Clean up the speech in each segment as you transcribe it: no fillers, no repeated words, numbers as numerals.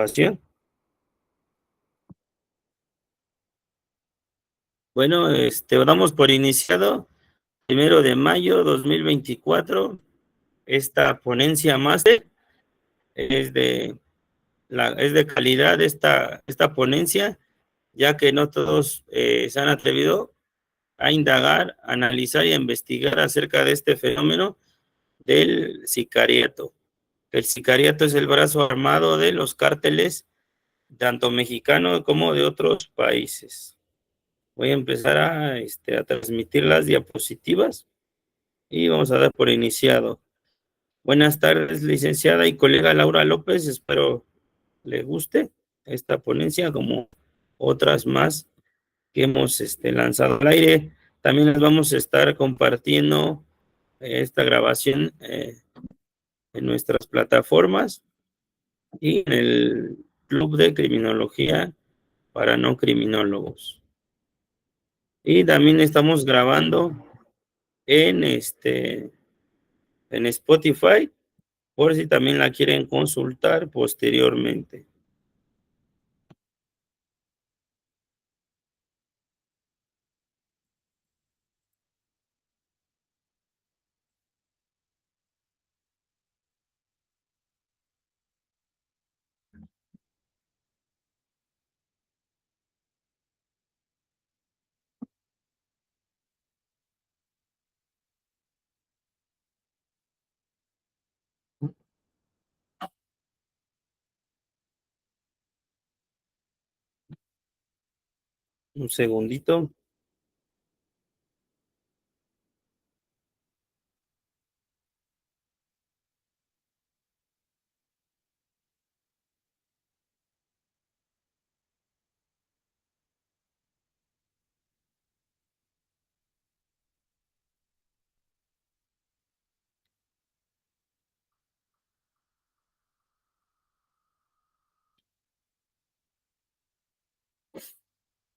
grabación. Bueno, damos por iniciado 1 de mayo 2024. Esta ponencia máster es de calidad esta ponencia, ya que no todos se han atrevido a indagar, analizar y a investigar acerca de este fenómeno del sicariato. El sicariato es el brazo armado de los cárteles, tanto mexicano como de otros países. Voy a empezar a transmitir las diapositivas y vamos a dar por iniciado. Buenas tardes, licenciada y colega Laura López. Espero le guste esta ponencia como otras más que hemos lanzado al aire. También les vamos a estar compartiendo esta grabación en nuestras plataformas y en el Club de Criminología para no criminólogos. Y también estamos grabando en Spotify, por si también la quieren consultar posteriormente. Un segundito.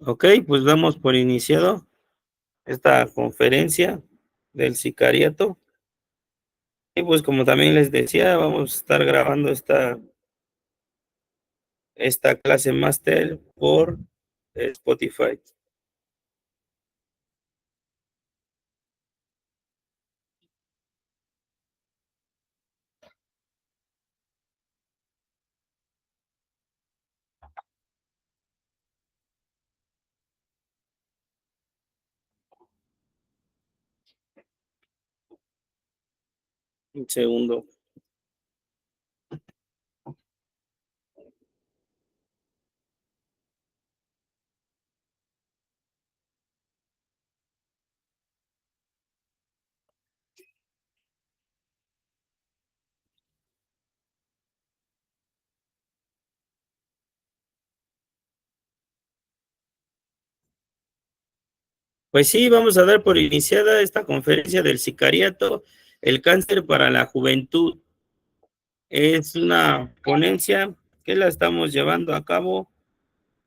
Ok, pues damos por iniciado esta conferencia del sicariato. Y pues como también les decía, vamos a estar grabando esta clase máster por Spotify. Un segundo. Pues sí, vamos a dar por iniciada esta conferencia del sicariato, el cáncer para la juventud. Es una ponencia que la estamos llevando a cabo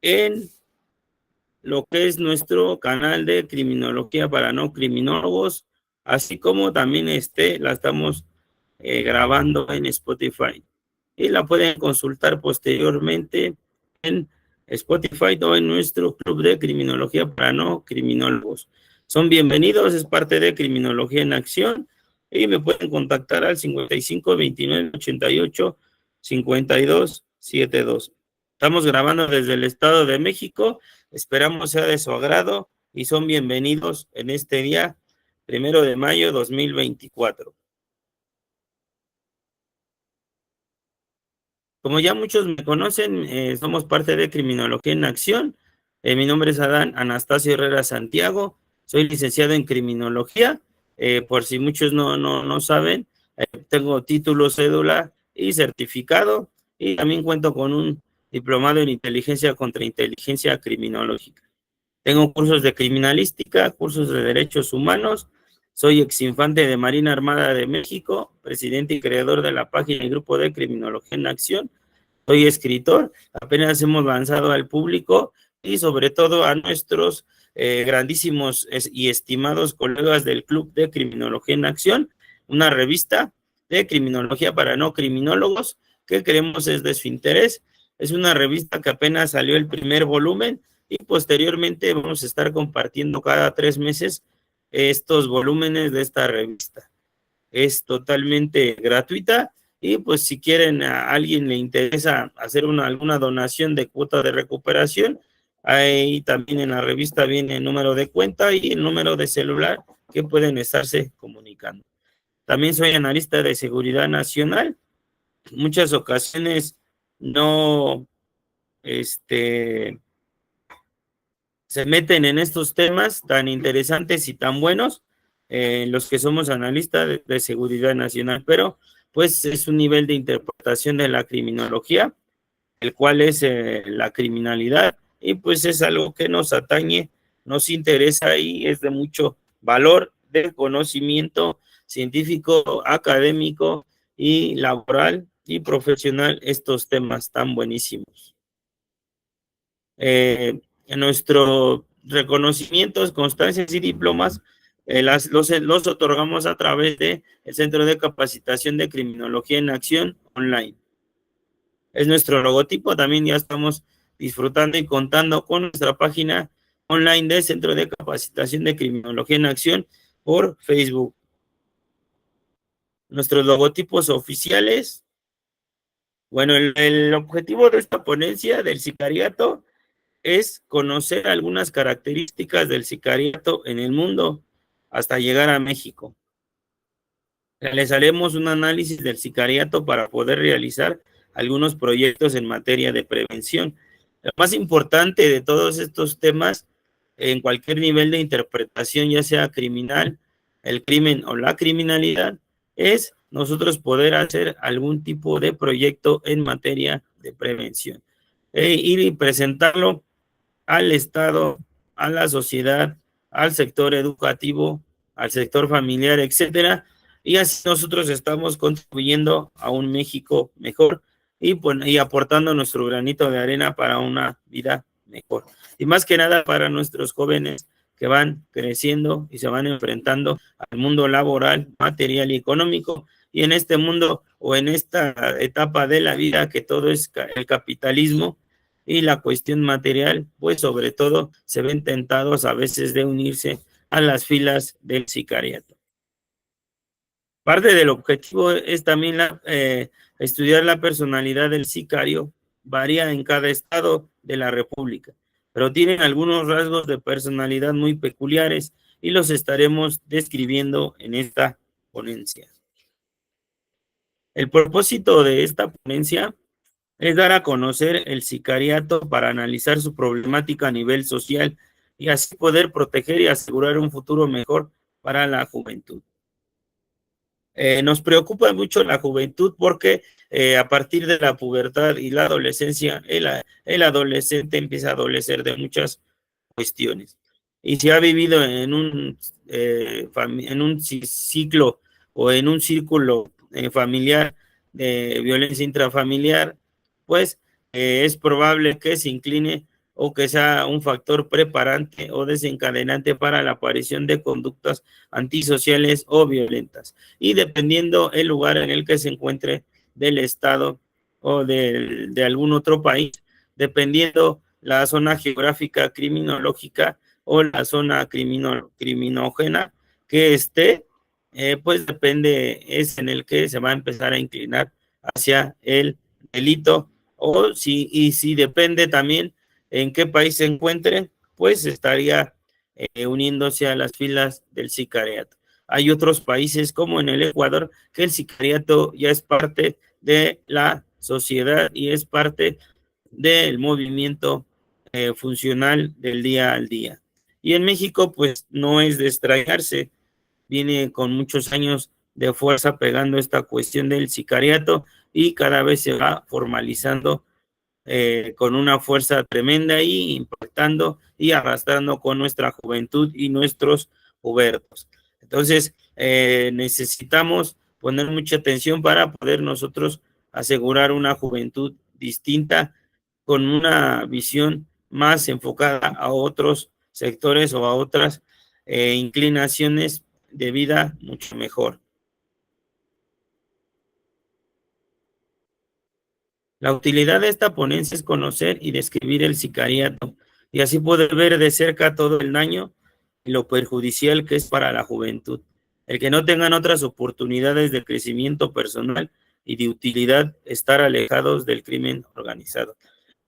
en lo que es nuestro canal de criminología para no criminólogos, así como también la estamos grabando en Spotify. Y la pueden consultar posteriormente en Spotify o en nuestro club de criminología para no criminólogos. Son bienvenidos, es parte de Criminología en Acción y me pueden contactar al 55 29 88 52 72. Estamos grabando desde el Estado de México, esperamos sea de su agrado y son bienvenidos en este día, 1 de mayo 2024. Como ya muchos me conocen, somos parte de Criminología en Acción. Mi nombre es Adán Anastasio Herrera Santiago, soy licenciado en Criminología. Por si muchos no saben, tengo título, cédula y certificado, y también cuento con un diplomado en Inteligencia contra Inteligencia Criminológica. Tengo cursos de criminalística, cursos de derechos humanos. Soy exinfante de Marina Armada de México, presidente y creador de la página y grupo de Criminología en Acción. Soy escritor, apenas hemos lanzado al público y sobre todo a nuestros grandísimos y estimados colegas del Club de Criminología en Acción, una revista de criminología para no criminólogos que creemos es de su interés Es una revista que apenas salió el primer volumen y posteriormente vamos a estar compartiendo cada 3 meses estos volúmenes de esta revista. Es totalmente gratuita y pues si quieren a alguien le interesa hacer alguna donación de cuota de recuperación, ahí también en la revista viene el número de cuenta y el número de celular que pueden estarse comunicando. También soy analista de seguridad nacional. Muchas ocasiones no se meten en estos temas tan interesantes y tan buenos, los que somos analistas de seguridad nacional, pero pues es un nivel de interpretación de la criminología, el cual es la criminalidad, y pues es algo que nos atañe, nos interesa y es de mucho valor del conocimiento científico, académico y laboral y profesional, estos temas tan buenísimos. En nuestros reconocimientos, constancias y diplomas, los otorgamos a través del Centro de Capacitación de Criminología en Acción online. Es nuestro logotipo, también ya estamos disfrutando y contando con nuestra página online del Centro de Capacitación de Criminología en Acción por Facebook. Nuestros logotipos oficiales. Bueno, el objetivo de esta ponencia del sicariato es conocer algunas características del sicariato en el mundo hasta llegar a México. Realizaremos un análisis del sicariato para poder realizar algunos proyectos en materia de prevención. Lo más importante de todos estos temas, en cualquier nivel de interpretación, ya sea criminal, el crimen o la criminalidad, es nosotros poder hacer algún tipo de proyecto en materia de prevención. Y presentarlo al Estado, a la sociedad, al sector educativo, al sector familiar, etcétera. Y así nosotros estamos contribuyendo a un México mejor y aportando nuestro granito de arena para una vida mejor. Y más que nada para nuestros jóvenes que van creciendo y se van enfrentando al mundo laboral, material y económico. Y en este mundo o en esta etapa de la vida que todo es el capitalismo, y la cuestión material, pues sobre todo se ven tentados a veces de unirse a las filas del sicariato. Parte del objetivo es también estudiar la personalidad del sicario, varía en cada estado de la República, pero tienen algunos rasgos de personalidad muy peculiares y los estaremos describiendo en esta ponencia. El propósito de esta ponencia es dar a conocer el sicariato para analizar su problemática a nivel social y así poder proteger y asegurar un futuro mejor para la juventud. Nos preocupa mucho la juventud porque a partir de la pubertad y la adolescencia, el adolescente empieza a adolecer de muchas cuestiones. Y si ha vivido en un ciclo o en un círculo familiar de violencia intrafamiliar, pues es probable que se incline o que sea un factor preparante o desencadenante para la aparición de conductas antisociales o violentas. Y dependiendo el lugar en el que se encuentre del estado o de algún otro país, dependiendo la zona geográfica criminológica o la zona criminógena que esté, pues depende, es en el que se va a empezar a inclinar hacia el delito, y si depende también en qué país se encuentre, pues estaría uniéndose a las filas del sicariato. Hay otros países como en el Ecuador que el sicariato ya es parte de la sociedad y es parte del movimiento funcional del día al día. Y en México, pues no es de extrañarse, viene con muchos años de fuerza pegando esta cuestión del sicariato y cada vez se va formalizando con una fuerza tremenda y impactando y arrastrando con nuestra juventud y nuestros pubertos. Entonces, necesitamos poner mucha atención para poder nosotros asegurar una juventud distinta con una visión más enfocada a otros sectores o a otras inclinaciones de vida mucho mejor. La utilidad de esta ponencia es conocer y describir el sicariato, y así poder ver de cerca todo el daño y lo perjudicial que es para la juventud. El que no tengan otras oportunidades de crecimiento personal y de utilidad, estar alejados del crimen organizado.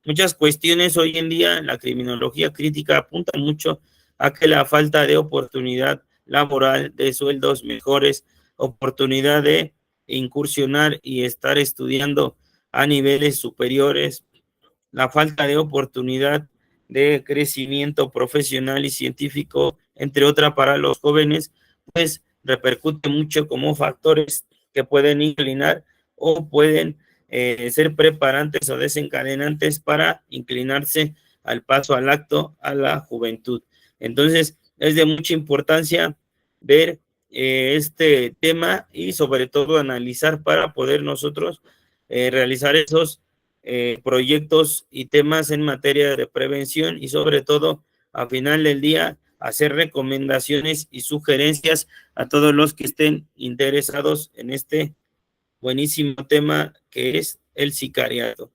Muchas cuestiones hoy en día, la criminología crítica apunta mucho a que la falta de oportunidad laboral, de sueldos mejores, oportunidad de incursionar y estar estudiando a niveles superiores, la falta de oportunidad de crecimiento profesional y científico, entre otras para los jóvenes, pues repercute mucho como factores que pueden inclinar o pueden ser preparantes o desencadenantes para inclinarse al paso al acto a la juventud. Entonces, es de mucha importancia ver este tema y sobre todo analizar para poder nosotros realizar esos proyectos y temas en materia de prevención y sobre todo a final del día hacer recomendaciones y sugerencias a todos los que estén interesados en este buenísimo tema que es el sicariato.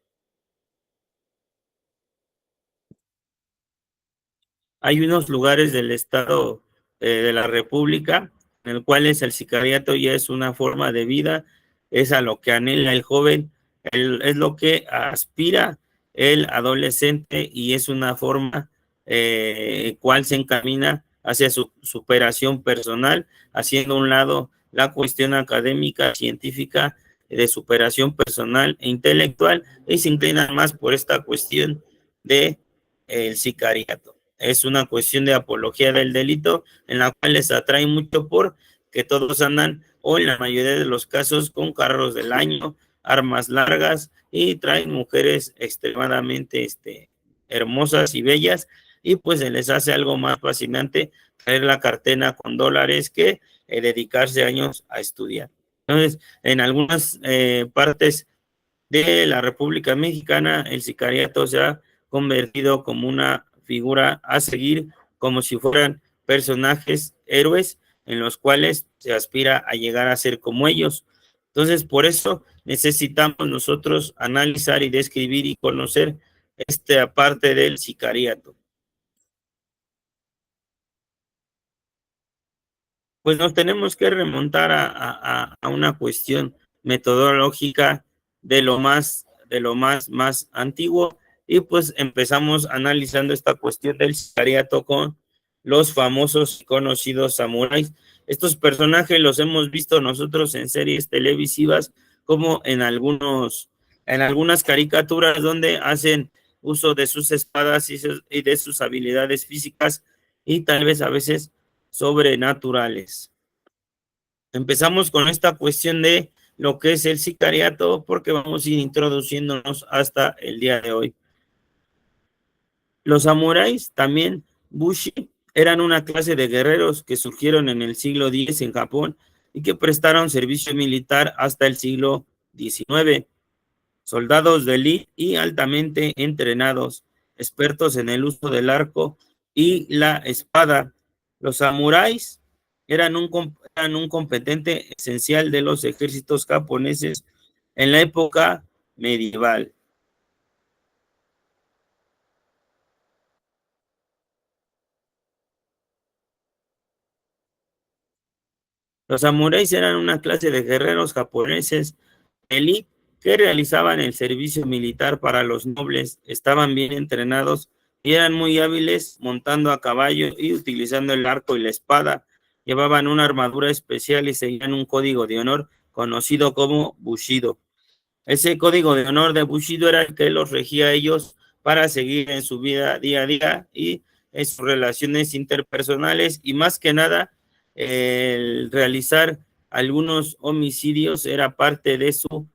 Hay unos lugares del estado de la República en el cual el sicariato ya es una forma de vida, es a lo que anhela el joven, es lo que aspira el adolescente y es una forma cual se encamina hacia su superación personal, haciendo a un lado la cuestión académica, científica, de superación personal e intelectual, y se inclinan más por esta cuestión de el sicariato. Es una cuestión de apología del delito en la cual les atrae mucho por que todos andan, o en la mayoría de los casos, con carros del año, armas largas y traen mujeres extremadamente hermosas y bellas, y pues se les hace algo más fascinante traer la cartera con dólares que dedicarse años a estudiar. Entonces, en algunas partes de la República Mexicana, el sicariato se ha convertido como una figura a seguir, como si fueran personajes héroes en los cuales se aspira a llegar a ser como ellos. Entonces, por eso necesitamos nosotros analizar y describir y conocer esta parte del sicariato. Pues nos tenemos que remontar a una cuestión metodológica más antiguo, y pues empezamos analizando esta cuestión del sicariato con los famosos y conocidos samuráis. Estos personajes los hemos visto nosotros en series televisivas, como en algunas caricaturas donde hacen uso de sus espadas y de sus habilidades físicas y tal vez a veces sobrenaturales. Empezamos con esta cuestión de lo que es el sicariato, porque vamos a ir introduciéndonos hasta el día de hoy. Los samuráis, también Bushi, eran una clase de guerreros que surgieron en el siglo X en Japón y que prestaron servicio militar hasta el siglo XIX. Soldados de élite y altamente entrenados, expertos en el uso del arco y la espada. Los samuráis eran un competente esencial de los ejércitos japoneses en la época medieval. Los samuráis eran una clase de guerreros japoneses élite que realizaban el servicio militar para los nobles, estaban bien entrenados y eran muy hábiles montando a caballo y utilizando el arco y la espada. Llevaban una armadura especial y seguían un código de honor conocido como Bushido. Ese código de honor de Bushido era el que los regía a ellos para seguir en su vida día a día y en sus relaciones interpersonales, y más que nada el realizar algunos homicidios era parte de su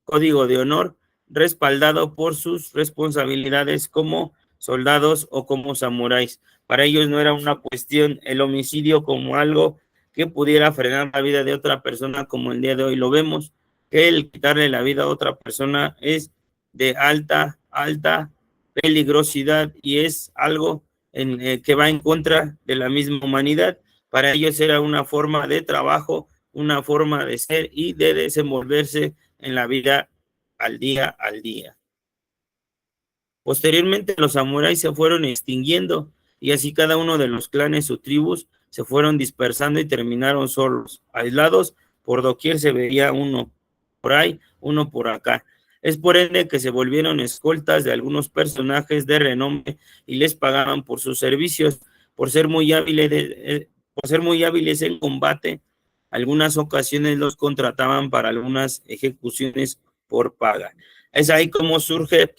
código de honor, respaldado por sus responsabilidades como soldados o como samuráis. Para ellos no era una cuestión el homicidio como algo que pudiera frenar la vida de otra persona, como el día de hoy lo vemos, que el quitarle la vida a otra persona es de alta peligrosidad y es algo que va en contra de la misma humanidad. Para ellos era una forma de trabajo, una forma de ser y de desenvolverse en la vida al día al día. Posteriormente los samuráis se fueron extinguiendo y así cada uno de los clanes o tribus se fueron dispersando y terminaron solos, aislados, por doquier se veía uno por ahí, uno por acá. Es por ende que se volvieron escoltas de algunos personajes de renombre y les pagaban por sus servicios, por ser muy hábiles en combate. Algunas ocasiones los contrataban para algunas ejecuciones por paga. Es ahí como surge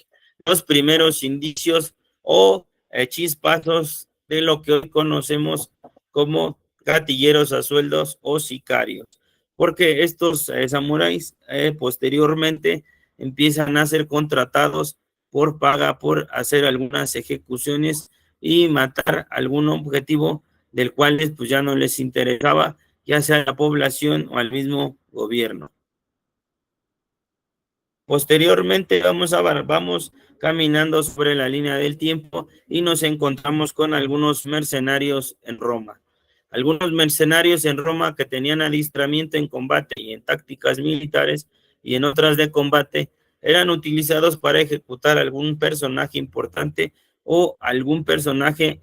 los primeros indicios o chispazos de lo que hoy conocemos como gatilleros a sueldos o sicarios, porque estos samuráis posteriormente empiezan a ser contratados por paga por hacer algunas ejecuciones y matar algún objetivo del cual pues ya no les interesaba, ya sea a la población o al mismo gobierno. Posteriormente vamos caminando sobre la línea del tiempo y nos encontramos con algunos mercenarios en Roma. Algunos mercenarios en Roma que tenían adiestramiento en combate y en tácticas militares y en otras de combate eran utilizados para ejecutar algún personaje importante o algún personaje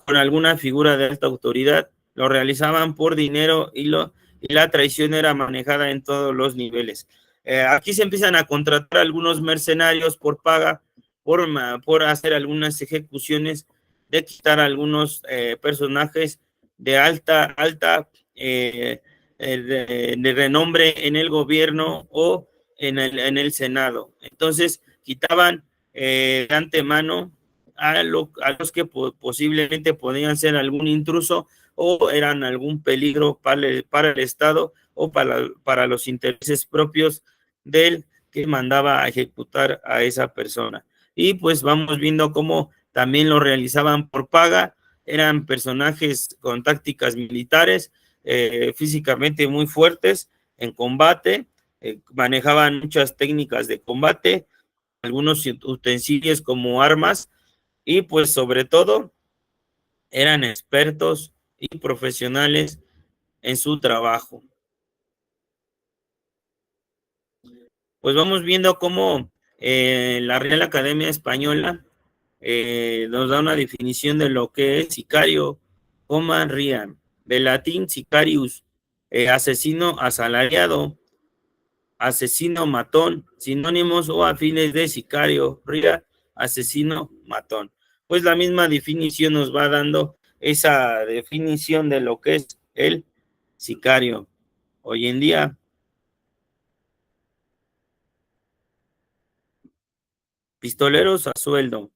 con alguna figura de alta autoridad. Lo realizaban por dinero y la traición era manejada en todos los niveles. Aquí se empiezan a contratar algunos mercenarios por paga, por hacer algunas ejecuciones, de quitar algunos personajes de alta de renombre en el gobierno o en el Senado. Entonces, quitaban de antemano a los que posiblemente podían ser algún intruso o eran algún peligro para el Estado o para los intereses propios del que mandaba a ejecutar a esa persona. Y pues vamos viendo cómo también lo realizaban por paga, eran personajes con tácticas militares, físicamente muy fuertes en combate, manejaban muchas técnicas de combate, algunos utensilios como armas y pues sobre todo eran expertos y profesionales en su trabajo. Pues vamos viendo cómo la Real Academia Española nos da una definición de lo que es sicario, coma riam, del latín sicarius, asesino asalariado, asesino matón, sinónimos o afines de sicario, ria, asesino matón. Pues la misma definición nos va dando esa definición de lo que es el sicario. Hoy en día, pistoleros a sueldo.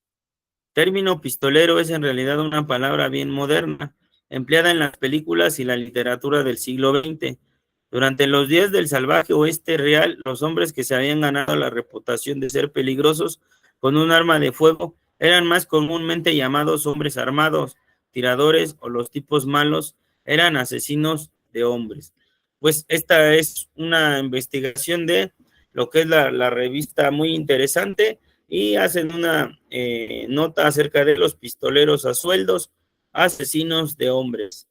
Término pistolero es en realidad una palabra bien moderna, empleada en las películas y la literatura del siglo XX. Durante los días del salvaje oeste real, los hombres que se habían ganado la reputación de ser peligrosos con un arma de fuego eran más comúnmente llamados hombres armados, tiradores o los tipos malos, eran asesinos de hombres. Pues esta es una investigación de lo que es la revista muy interesante y hacen una nota acerca de los pistoleros a sueldos, asesinos de hombres.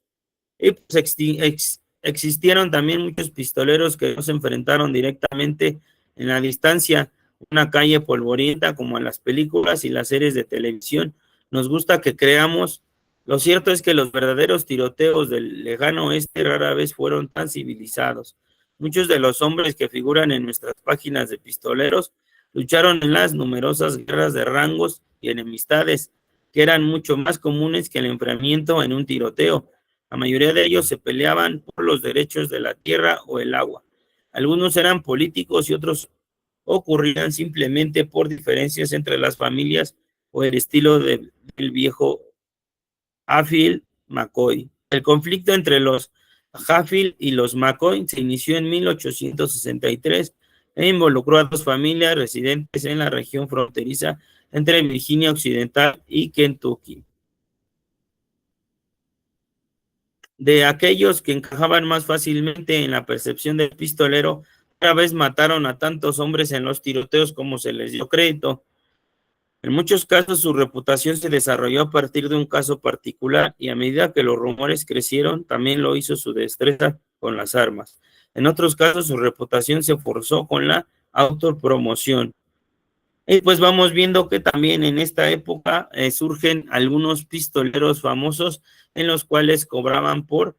Y pues existieron también muchos pistoleros que no se enfrentaron directamente en la distancia, una calle polvorienta como en las películas y las series de televisión. Nos gusta que creamos. Lo cierto es que los verdaderos tiroteos del lejano oeste rara vez fueron tan civilizados. Muchos de los hombres que figuran en nuestras páginas de pistoleros lucharon en las numerosas guerras de rangos y enemistades, que eran mucho más comunes que el enfrentamiento en un tiroteo. La mayoría de ellos se peleaban por los derechos de la tierra o el agua. Algunos eran políticos y otros ocurrían simplemente por diferencias entre las familias o el estilo del viejo Hatfield McCoy. El conflicto entre los Hatfield y los McCoy se inició en 1863 e involucró a dos familias residentes en la región fronteriza entre Virginia Occidental y Kentucky. De aquellos que encajaban más fácilmente en la percepción del pistolero, otra vez mataron a tantos hombres en los tiroteos como se les dio crédito. En muchos casos su reputación se desarrolló a partir de un caso particular y a medida que los rumores crecieron, también lo hizo su destreza con las armas. En otros casos su reputación se forzó con la autopromoción. Y pues vamos viendo que también en esta época surgen algunos pistoleros famosos en los cuales cobraban por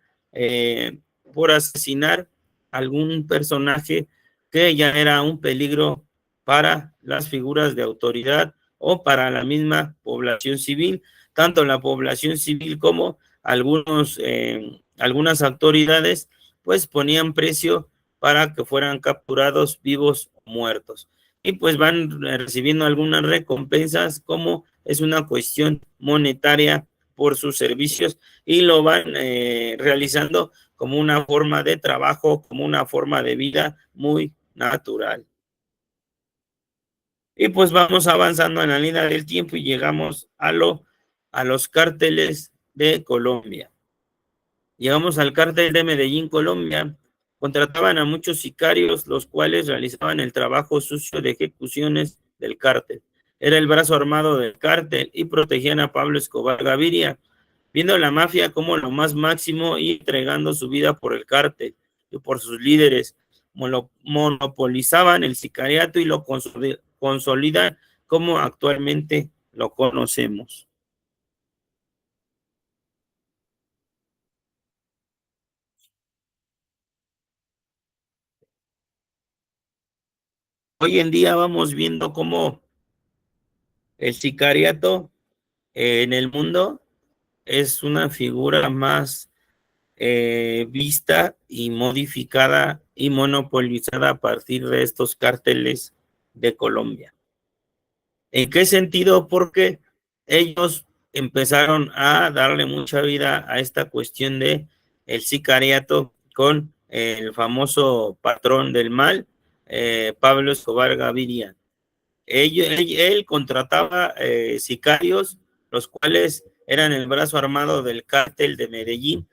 asesinar algún personaje que ya era un peligro para las figuras de autoridad o para la misma población civil, tanto la población civil como algunas autoridades, pues ponían precio para que fueran capturados vivos o muertos. Y pues van recibiendo algunas recompensas como es una cuestión monetaria por sus servicios y lo van realizando como una forma de trabajo, como una forma de vida muy natural. Y pues vamos avanzando en la línea del tiempo y llegamos a los cárteles de Colombia. Llegamos al cártel de Medellín, Colombia. Contrataban a muchos sicarios, los cuales realizaban el trabajo sucio de ejecuciones del cártel. Era el brazo armado del cártel y protegían a Pablo Escobar Gaviria, viendo a la mafia como lo más máximo y entregando su vida por el cártel y por sus líderes. Monopolizaban el sicariato y lo consolidan como actualmente lo conocemos. Hoy en día vamos viendo cómo el sicariato en el mundo es una figura más vista y modificada y monopolizada a partir de estos cárteles de Colombia. ¿En qué sentido? Porque ellos empezaron a darle mucha vida a esta cuestión de el sicariato con el famoso patrón del mal, Pablo Escobar Gaviria. Él contrataba sicarios, los cuales eran el brazo armado del cártel de Medellín.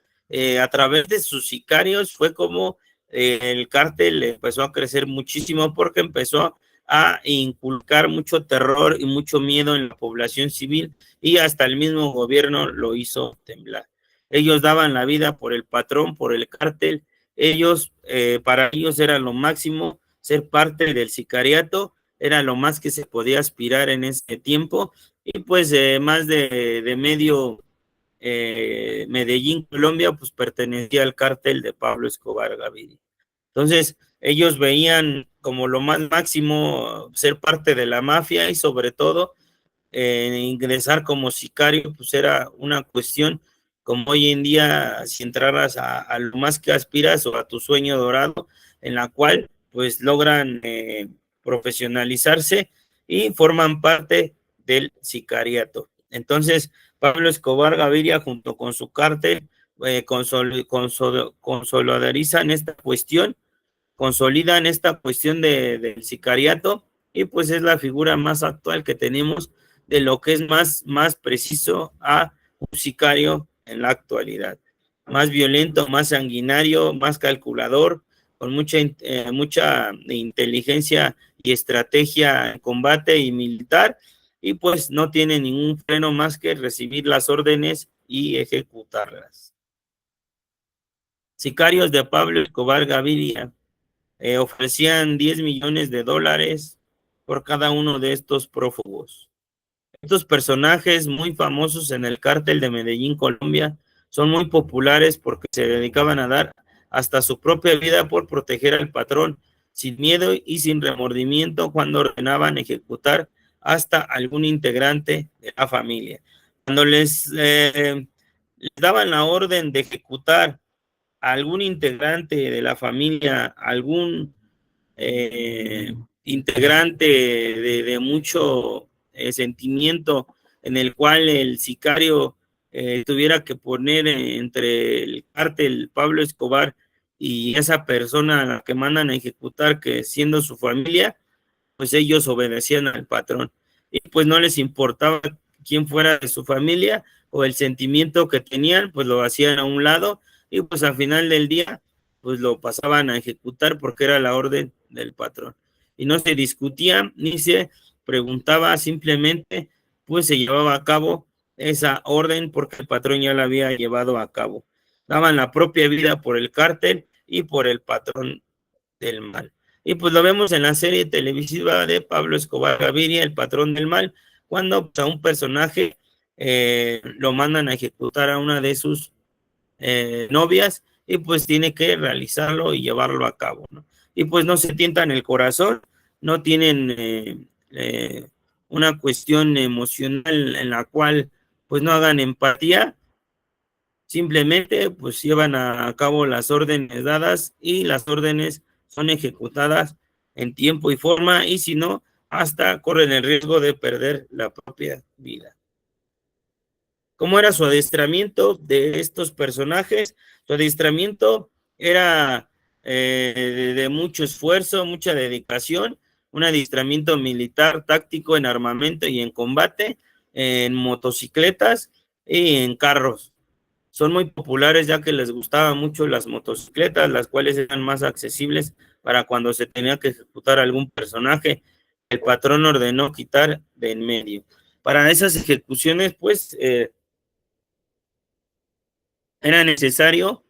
A través de sus sicarios fue como el cártel empezó a crecer muchísimo porque empezó a inculcar mucho terror y mucho miedo en la población civil y hasta el mismo gobierno lo hizo temblar. Ellos daban la vida por el patrón, por el cártel. Para ellos era lo máximo ser parte del sicariato, era lo más que se podía aspirar en ese tiempo y pues más de medio Medellín, Colombia, pues pertenecía al cártel de Pablo Escobar Gaviria. Entonces, ellos veían como lo más máximo ser parte de la mafia y sobre todo ingresar como sicario, pues era una cuestión como hoy en día, si entraras a lo más que aspiras o a tu sueño dorado, en la cual pues logran profesionalizarse y forman parte del sicariato. Entonces, Pablo Escobar Gaviria junto con su cártel consolidarizan esta cuestión, consolidan esta cuestión del sicariato y pues es la figura más actual que tenemos de lo que es más preciso a un sicario en la actualidad. Más violento, más sanguinario, más calculador, con mucha inteligencia y estrategia en combate y militar, y pues no tiene ningún freno más que recibir las órdenes y ejecutarlas. Sicarios de Pablo Escobar Gaviria ofrecían 10 millones de dólares por cada uno de estos prófugos. Estos personajes muy famosos en el cártel de Medellín, Colombia, son muy populares porque se dedicaban a dar hasta su propia vida por proteger al patrón, sin miedo y sin remordimiento cuando ordenaban ejecutar hasta algún integrante de la familia. Cuando les daban la orden de ejecutar a algún integrante de la familia, algún integrante mucho sentimiento en el cual el sicario tuviera que poner entre el cártel Pablo Escobar y esa persona a la que mandan a ejecutar, que siendo su familia, pues ellos obedecían al patrón y pues no les importaba quién fuera de su familia o el sentimiento que tenían, pues lo hacían a un lado y pues al final del día pues lo pasaban a ejecutar porque era la orden del patrón. Y no se discutía ni se preguntaba, simplemente pues se llevaba a cabo esa orden porque el patrón ya la había llevado a cabo. Daban la propia vida por el cártel y por el patrón del mal. Y pues lo vemos en la serie televisiva de Pablo Escobar Gaviria, El Patrón del Mal, cuando pues, a un personaje lo mandan a ejecutar a una de sus novias y pues tiene que realizarlo y llevarlo a cabo, ¿no? Y pues no se tientan el corazón, no tienen una cuestión emocional en la cual pues no hagan empatía, simplemente pues llevan a cabo las órdenes dadas y las órdenes son ejecutadas en tiempo y forma y si no, hasta corren el riesgo de perder la propia vida. ¿Cómo era su adiestramiento de estos personajes? Su adiestramiento era de mucho esfuerzo, mucha dedicación, un adiestramiento militar, táctico, en armamento y en combate, en motocicletas y en carros. Son muy populares ya que les gustaban mucho las motocicletas, las cuales eran más accesibles para cuando se tenía que ejecutar algún personaje. El patrón ordenó quitar de en medio. Para esas ejecuciones, pues, era necesario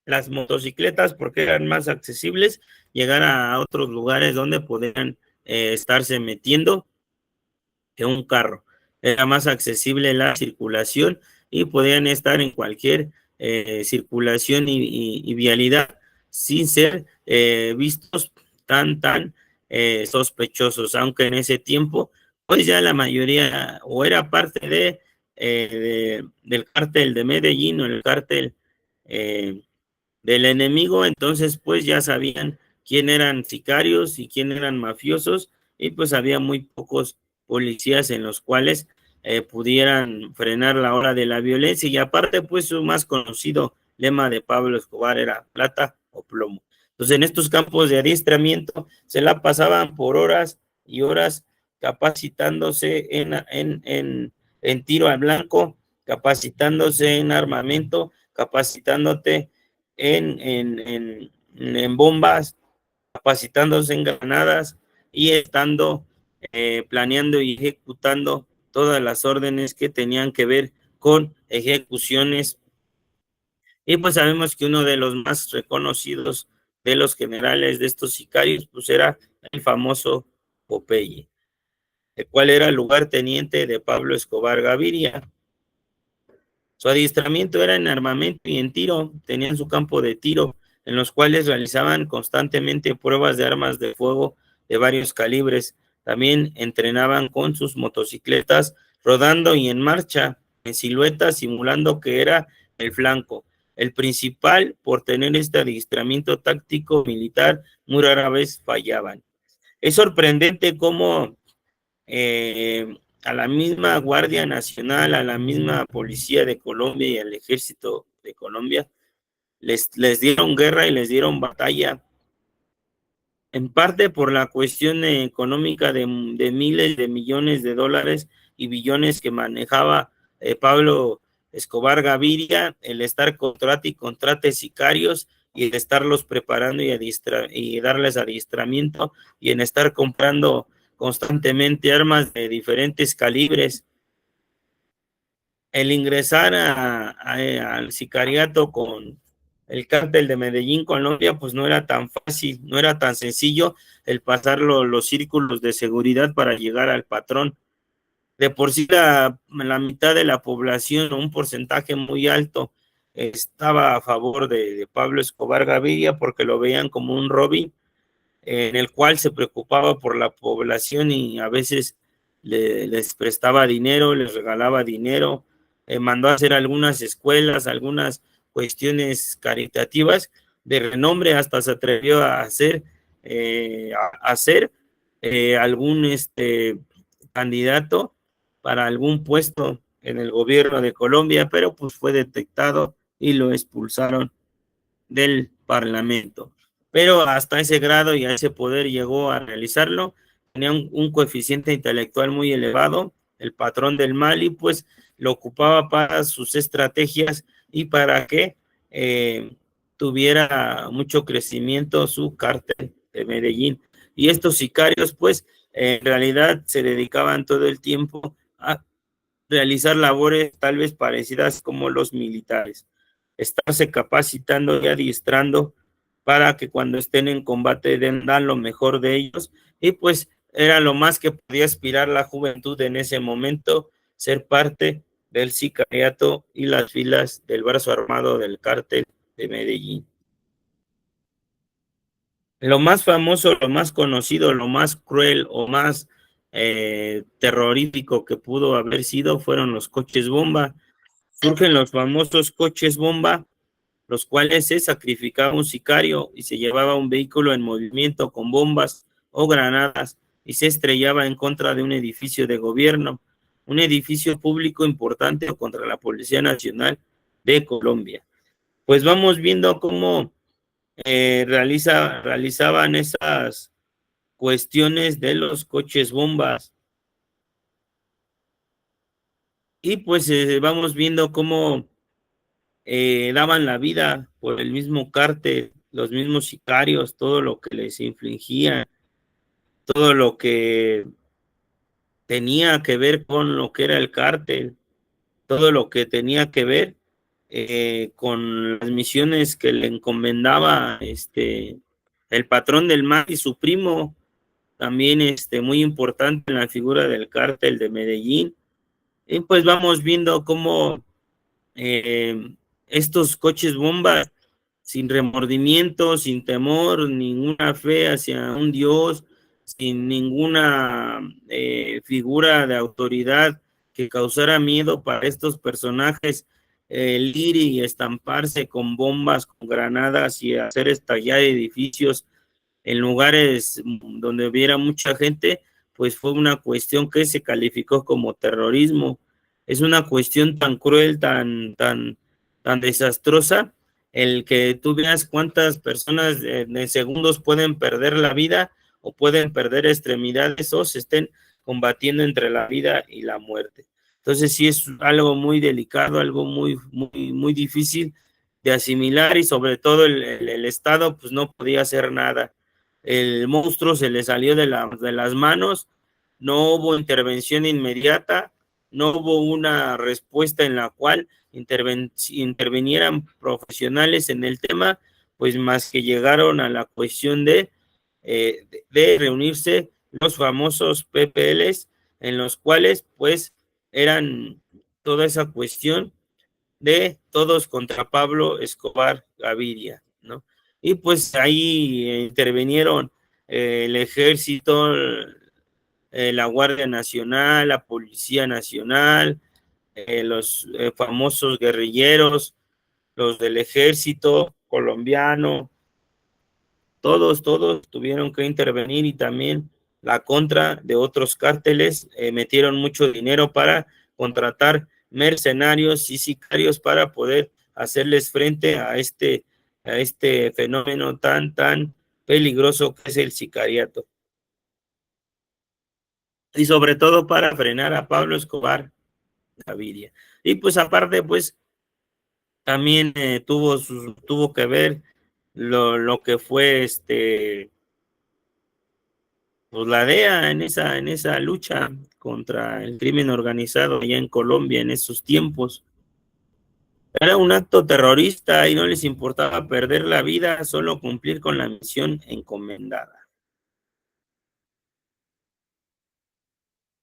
las motocicletas porque eran más accesibles, llegar a otros lugares donde podían estarse metiendo que un carro. Era más accesible la circulación y podían estar en cualquier circulación y vialidad sin ser vistos tan sospechosos, aunque en ese tiempo, pues ya la mayoría o era parte del cártel de Medellín o el cártel eh, del enemigo, entonces pues ya sabían quién eran sicarios y quién eran mafiosos y pues había muy pocos policías en los cuales pudieran frenar la ola de la violencia y aparte pues su más conocido lema de Pablo Escobar era plata o plomo. Entonces en estos campos de adiestramiento se la pasaban por horas y horas capacitándose en tiro al blanco, capacitándose en armamento, capacitándote en bombas, capacitándose en granadas y estando planeando y ejecutando todas las órdenes que tenían que ver con ejecuciones. Y pues sabemos que uno de los más reconocidos de los generales de estos sicarios, pues era el famoso Popeye, el cual era el lugarteniente de Pablo Escobar Gaviria. Su adiestramiento era en armamento y en tiro, tenían su campo de tiro, en los cuales realizaban constantemente pruebas de armas de fuego de varios calibres. También entrenaban con sus motocicletas, rodando y en marcha, en silueta, simulando que era el flanco. El principal, por tener este adiestramiento táctico militar, muy rara vez fallaban. Es sorprendente cómo a la misma Guardia Nacional, a la misma Policía de Colombia y al Ejército de Colombia, les dieron guerra y les dieron batalla, en parte por la cuestión económica de miles de millones de dólares y billones que manejaba Pablo Escobar Gaviria, el estar contrate y contrate sicarios y el estarlos preparando y darles adiestramiento y en estar comprando constantemente armas de diferentes calibres. El ingresar al sicariato con el cártel de Medellín, Colombia, pues no era tan fácil, no era tan sencillo el pasar los círculos de seguridad para llegar al patrón. De por sí la mitad de la población, un porcentaje muy alto, estaba a favor de Pablo Escobar Gaviria porque lo veían como un Robin en el cual se preocupaba por la población y a veces les prestaba dinero, les regalaba dinero, mandó a hacer algunas escuelas, algunas cuestiones caritativas de renombre, hasta se atrevió a hacer algún candidato para algún puesto en el gobierno de Colombia, pero pues fue detectado y lo expulsaron del Parlamento. Pero hasta ese grado y a ese poder llegó a realizarlo. Tenía un coeficiente intelectual muy elevado, el patrón del mal, y pues lo ocupaba para sus estrategias y para que tuviera mucho crecimiento su cártel de Medellín. Y estos sicarios, pues, en realidad se dedicaban todo el tiempo a realizar labores tal vez parecidas como los militares, estarse capacitando y adiestrando para que cuando estén en combate dan lo mejor de ellos, y pues era lo más que podía aspirar la juventud en ese momento, ser parte del sicariato y las filas del brazo armado del cártel de Medellín. Lo más famoso, lo más conocido, lo más cruel o más terrorífico que pudo haber sido fueron los coches bomba. Surgen los famosos coches bomba, los cuales se sacrificaba un sicario y se llevaba un vehículo en movimiento con bombas o granadas y se estrellaba en contra de un edificio de gobierno, un edificio público importante o contra la Policía Nacional de Colombia. Pues vamos viendo cómo realizaban esas cuestiones de los coches bombas. Y pues vamos viendo cómo daban la vida por el mismo cártel, los mismos sicarios, todo lo que les infligía, todo lo que tenía que ver con lo que era el cártel, todo lo que tenía que ver con las misiones que le encomendaba el patrón del mal y su primo, también muy importante en la figura del cártel de Medellín. Y pues vamos viendo cómo estos coches bomba, sin remordimiento, sin temor, ninguna fe hacia un Dios, sin ninguna figura de autoridad que causara miedo para estos personajes, ir y estamparse con bombas, con granadas y hacer estallar edificios en lugares donde hubiera mucha gente, pues fue una cuestión que se calificó como terrorismo. Es una cuestión tan cruel, tan desastrosa, el que tú veas cuántas personas en segundos pueden perder la vida o pueden perder extremidades o se estén combatiendo entre la vida y la muerte. Entonces sí es algo muy delicado, algo muy difícil de asimilar y sobre todo el Estado pues no podía hacer nada. El monstruo se le salió de las manos, no hubo intervención inmediata, no hubo una respuesta en la cual intervinieran profesionales en el tema, pues más que llegaron a la cuestión de reunirse los famosos PPLs, en los cuales pues eran toda esa cuestión de todos contra Pablo Escobar Gaviria, ¿no? Y pues ahí intervinieron el ejército, la Guardia Nacional, la Policía Nacional, los famosos guerrilleros, los del ejército colombiano, todos tuvieron que intervenir y también la contra de otros cárteles metieron mucho dinero para contratar mercenarios y sicarios para poder hacerles frente a este fenómeno tan peligroso que es el sicariato. Y sobre todo para frenar a Pablo Escobar Gaviria. Y pues aparte, pues también tuvo que ver lo que fue pues la DEA en esa lucha contra el crimen organizado allá en Colombia en esos tiempos. Era un acto terrorista y no les importaba perder la vida, solo cumplir con la misión encomendada.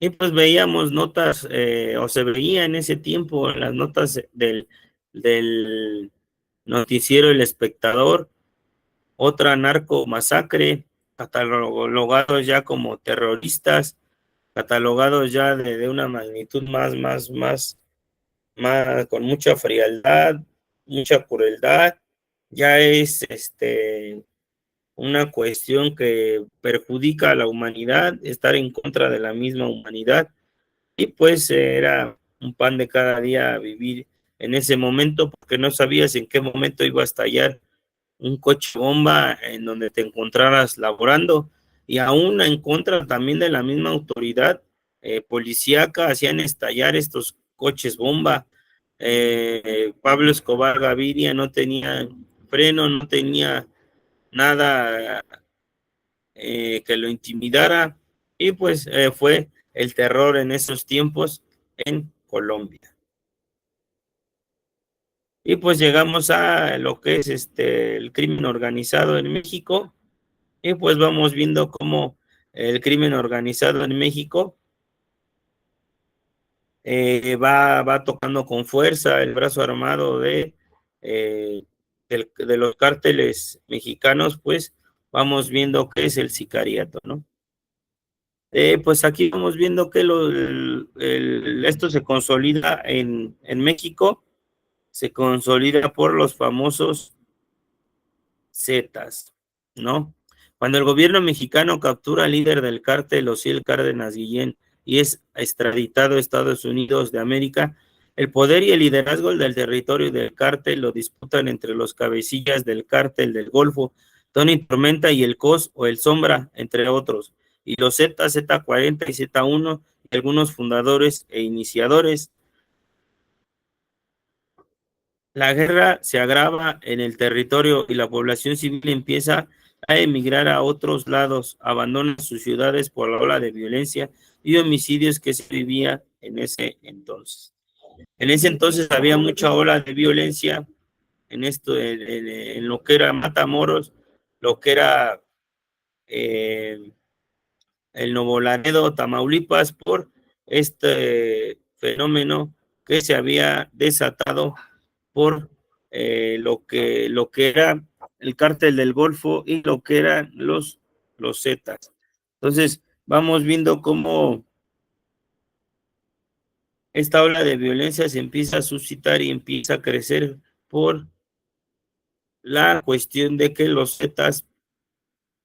Y pues veíamos notas, o se veía en ese tiempo las notas del noticiero El Espectador, otra narco masacre, catalogados ya como terroristas, catalogados ya de una magnitud más, con mucha frialdad, mucha crueldad. Ya es una cuestión que perjudica a la humanidad, estar en contra de la misma humanidad. Y pues era un pan de cada día vivir en ese momento, porque no sabías en qué momento iba a estallar un coche bomba en donde te encontraras laborando, y aún en contra también de la misma autoridad policíaca hacían estallar estos coches bomba. Pablo Escobar Gaviria no tenía freno, no tenía nada que lo intimidara, y pues fue el terror en esos tiempos en Colombia. Y pues llegamos a lo que es el crimen organizado en México, y pues vamos viendo cómo el crimen organizado en México va tocando con fuerza el brazo armado eh, de los cárteles mexicanos. Pues vamos viendo qué es el sicariato, ¿no? Pues aquí vamos viendo que esto se consolida en México, se consolida por los famosos Zetas, ¿no? Cuando el gobierno mexicano captura al líder del cártel, Ociel Cárdenas Guillén, y es extraditado a Estados Unidos de América, el poder y el liderazgo del territorio del cártel lo disputan entre los cabecillas del cártel del Golfo, Tony Tormenta y el COS o el Sombra, entre otros, y los Zetas, Z40 y Z1, y algunos fundadores e iniciadores. La guerra se agrava en el territorio y la población civil empieza a emigrar a otros lados, abandona sus ciudades por la ola de violencia y homicidios que se vivía en ese entonces. En ese entonces había mucha ola de violencia en lo que era Matamoros, lo que era eh, el Nuevo Laredo, Tamaulipas, por este fenómeno que se había desatado por lo que era el cártel del Golfo y lo que eran los Zetas. Entonces, vamos viendo cómo esta ola de violencia se empieza a suscitar y empieza a crecer por la cuestión de que los Zetas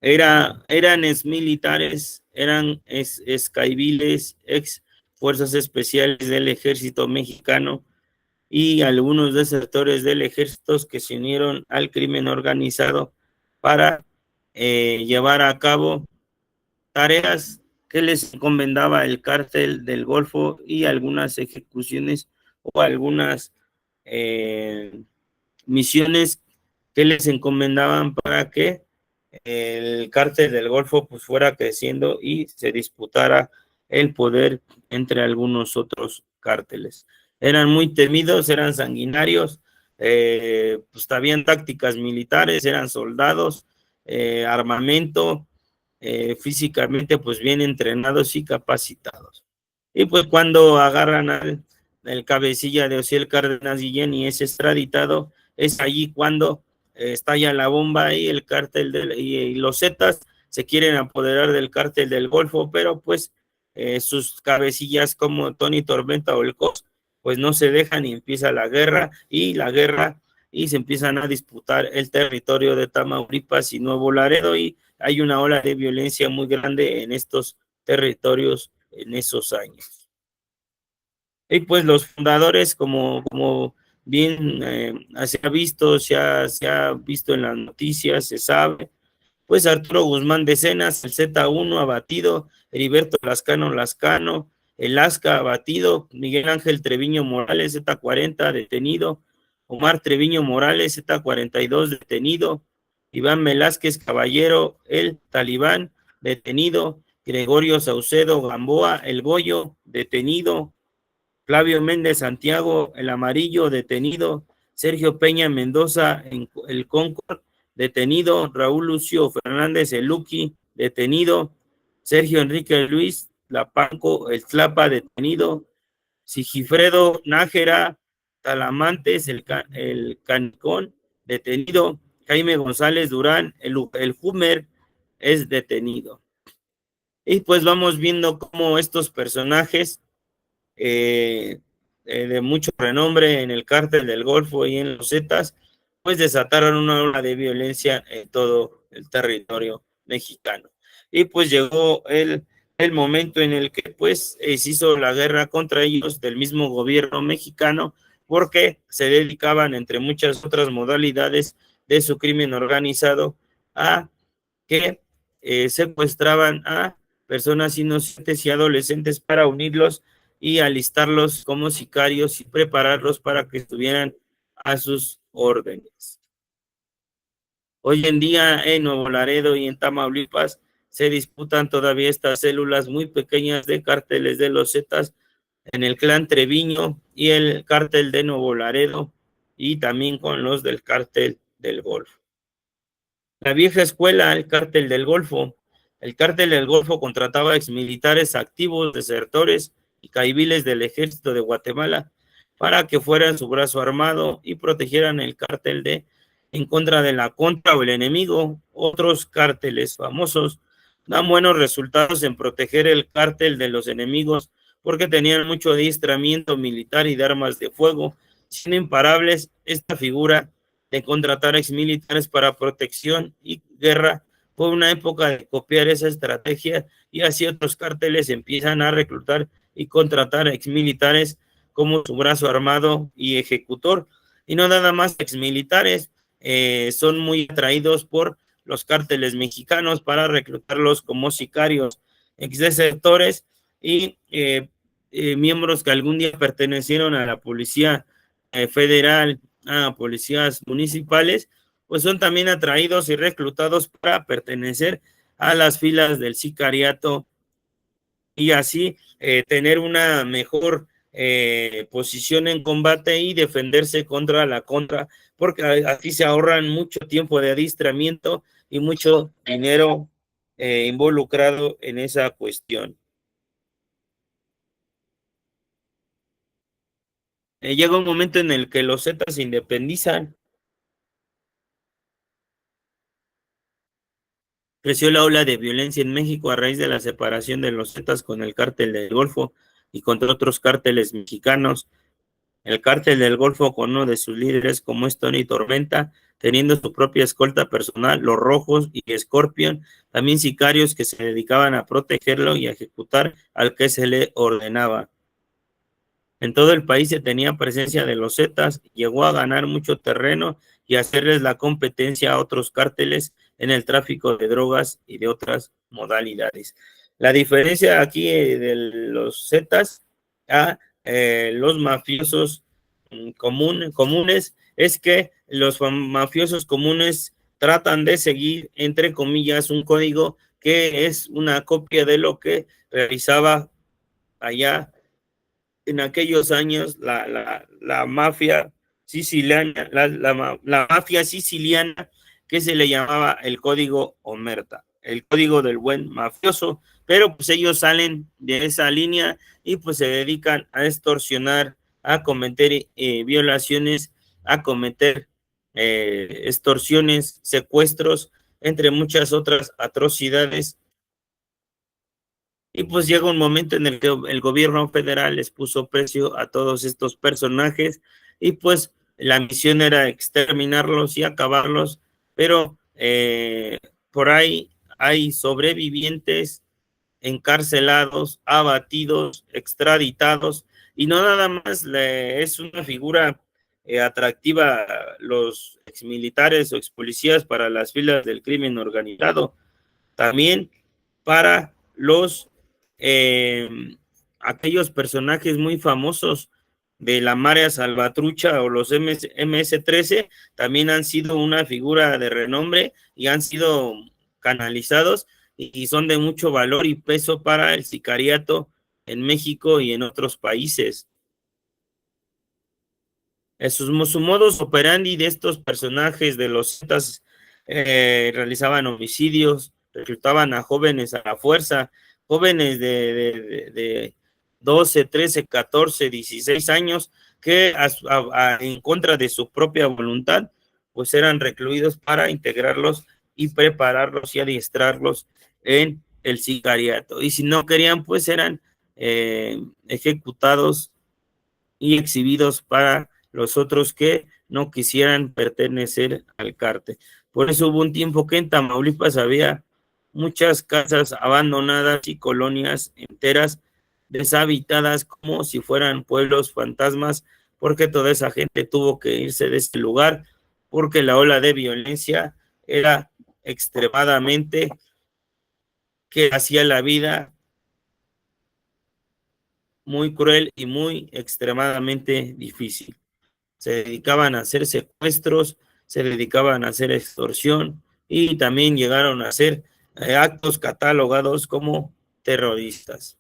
eran ex militares, eran escaiviles, ex fuerzas especiales del ejército mexicano, y algunos desertores del ejército que se unieron al crimen organizado para llevar a cabo tareas que les encomendaba el cártel del Golfo, y algunas ejecuciones o algunas eh, misiones que les encomendaban para que el cártel del Golfo pues fuera creciendo y se disputara el poder entre algunos otros cárteles. Eran muy temidos, eran sanguinarios, pues habían tácticas militares, eran soldados, armamento, físicamente pues bien entrenados y capacitados. Y pues cuando agarran al el cabecilla de Ociel Cárdenas Guillén y es extraditado, es allí cuando estalla la bomba y el cártel y los Zetas se quieren apoderar del cártel del Golfo, pero pues sus cabecillas como Tony Tormenta o el COS, pues no se dejan y empieza y se empiezan a disputar el territorio de Tamaulipas y Nuevo Laredo, y hay una ola de violencia muy grande en estos territorios en esos años. Y pues los fundadores, como bien se ha visto en las noticias, se sabe, pues Arturo Guzmán de Cenas, el Z1 abatido, Heriberto Lascano, el Lasca abatido, Miguel Ángel Treviño Morales, Z40 detenido, Omar Treviño Morales, Z42 detenido, Iván Velázquez Caballero, el Talibán detenido, Gregorio Saucedo Gamboa, el Goyo detenido, Flavio Méndez Santiago, el Amarillo detenido, Sergio Peña Mendoza, el Concord detenido, Raúl Lucio Fernández, el Luqui detenido, Sergio Enrique Luis Lapanco, el Tlapa detenido, Sigifredo Nájera Talamantes, el Canicón detenido, Jaime González Durán, el Humer es detenido. Y pues vamos viendo cómo estos personajes de mucho renombre en el cártel del Golfo y en los Zetas, pues desataron una ola de violencia en todo el territorio mexicano. Y pues llegó el momento en el que pues se hizo la guerra contra ellos del mismo gobierno mexicano, porque se dedicaban, entre muchas otras modalidades de su crimen organizado, a que secuestraban a personas inocentes y adolescentes para unirlos y alistarlos como sicarios y prepararlos para que estuvieran a sus órdenes. Hoy en día en Nuevo Laredo y en Tamaulipas se disputan todavía estas células muy pequeñas de cárteles de los Zetas en el clan Treviño y el cártel de Nuevo Laredo, y también con los del cártel del Golfo. La vieja escuela, el cártel del Golfo. El cártel del Golfo contrataba exmilitares activos, desertores y caiviles del ejército de Guatemala para que fueran su brazo armado y protegieran el cártel en contra de la contra o el enemigo. Otros cárteles famosos dan buenos resultados en proteger el cártel de los enemigos porque tenían mucho adiestramiento militar y de armas de fuego. Siendo imparables, esta figura de contratar exmilitares para protección y guerra fue una época de copiar esa estrategia y así otros cárteles empiezan a reclutar y contratar exmilitares como su brazo armado y ejecutor. Y no nada más exmilitares, son muy atraídos por los cárteles mexicanos para reclutarlos como sicarios, exdesertores y miembros que algún día pertenecieron a la policía federal, a policías municipales, pues son también atraídos y reclutados para pertenecer a las filas del sicariato y así tener una mejor posición en combate y defenderse contra la contra, porque aquí se ahorran mucho tiempo de adiestramiento y mucho dinero involucrado en esa cuestión. Llega un momento en el que los Zetas se independizan. Creció la ola de violencia en México a raíz de la separación de los Zetas con el cártel del Golfo y contra otros cárteles mexicanos. El cártel del Golfo con uno de sus líderes como es Tony Tormenta, teniendo su propia escolta personal, los Rojos y Scorpion, también sicarios que se dedicaban a protegerlo y a ejecutar al que se le ordenaba. En todo el país se tenía presencia de los Zetas, llegó a ganar mucho terreno y hacerles la competencia a otros cárteles en el tráfico de drogas y de otras modalidades. La diferencia aquí de los Zetas a los mafiosos comunes es que los mafiosos comunes tratan de seguir, entre comillas, un código que es una copia de lo que realizaba allá en aquellos años la mafia siciliana, la mafia siciliana que se le llamaba el código Omerta, el código del buen mafioso, pero pues ellos salen de esa línea y pues se dedican a extorsionar, a cometer violaciones, a cometer extorsiones, secuestros, entre muchas otras atrocidades. Y pues llega un momento en el que el gobierno federal les puso precio a todos estos personajes y pues la misión era exterminarlos y acabarlos, pero por ahí hay sobrevivientes, encarcelados, abatidos, extraditados y no nada más es una figura atractiva los exmilitares o expolicías para las filas del crimen organizado, también para los eh, aquellos personajes muy famosos de la Marea Salvatrucha o los MS-13 también han sido una figura de renombre y han sido canalizados y son de mucho valor y peso para el sicariato en México y en otros países. Su modus operandi de estos personajes de los Zetas realizaban homicidios, reclutaban a jóvenes a la fuerza, jóvenes de 12, 13, 14, 16 años que en contra de su propia voluntad, pues eran recluidos para integrarlos y prepararlos y adiestrarlos en el sicariato. Y si no querían, pues eran ejecutados y exhibidos para los otros que no quisieran pertenecer al cártel. Por eso hubo un tiempo que en Tamaulipas había muchas casas abandonadas y colonias enteras deshabitadas como si fueran pueblos fantasmas, porque toda esa gente tuvo que irse de este lugar, porque la ola de violencia era extremadamente que hacía la vida muy cruel y muy extremadamente difícil. Se dedicaban a hacer secuestros, se dedicaban a hacer extorsión y también llegaron a hacer actos catalogados como terroristas.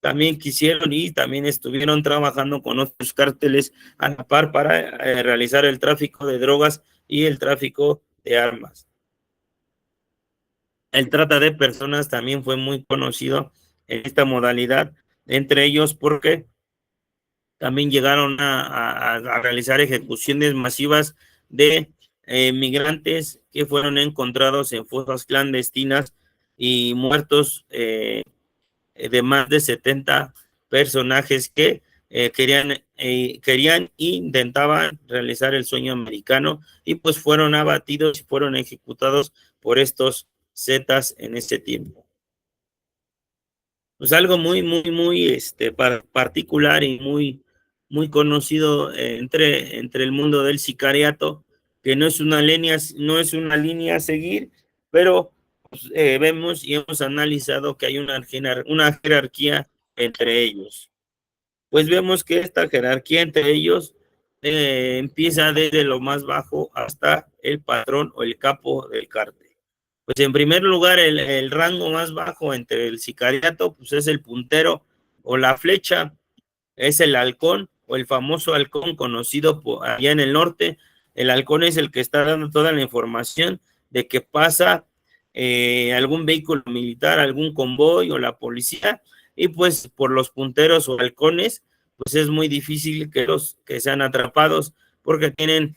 también quisieron y también estuvieron trabajando con otros cárteles a la par para realizar el tráfico de drogas y el tráfico de armas. El trata de personas también fue muy conocido en esta modalidad, entre ellos porque también llegaron a realizar ejecuciones masivas de migrantes que fueron encontrados en fosas clandestinas y muertos de más de 70 personajes que querían e intentaban realizar el sueño americano y pues fueron abatidos y fueron ejecutados por estos Zetas en ese tiempo. Pues algo muy particular y muy conocido entre el mundo del sicariato, que no es una línea a seguir, pero pues, vemos y hemos analizado que hay una jerarquía entre ellos. Pues vemos que esta jerarquía entre ellos empieza desde lo más bajo hasta el patrón o el capo del cártel. Pues en primer lugar, el rango más bajo entre el sicariato, pues es el puntero o la flecha, es el halcón o el famoso halcón conocido allá en el norte. El halcón es el que está dando toda la información de que pasa algún vehículo militar, algún convoy o la policía, y pues por los punteros o halcones, pues es muy difícil que sean atrapados porque tienen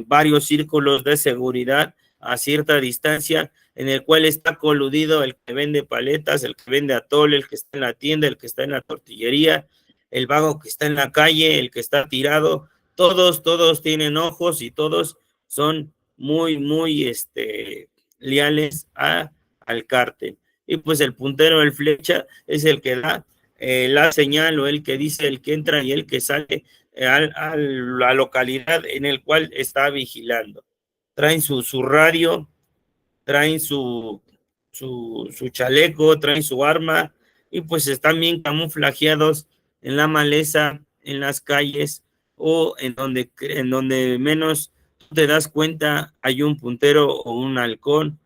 varios círculos de seguridad a cierta distancia, en el cual está coludido el que vende paletas, el que vende atole, el que está en la tienda, el que está en la tortillería, el vago que está en la calle, el que está tirado, todos tienen ojos y todos son muy leales al cártel. Y pues el puntero, el flecha, es el que da la señal o el que dice el que entra y el que sale a la localidad en el cual está vigilando. Traen su radio, traen su chaleco, traen su arma y pues están bien camuflajeados en la maleza, en las calles o en donde menos te das cuenta hay un puntero o un halcón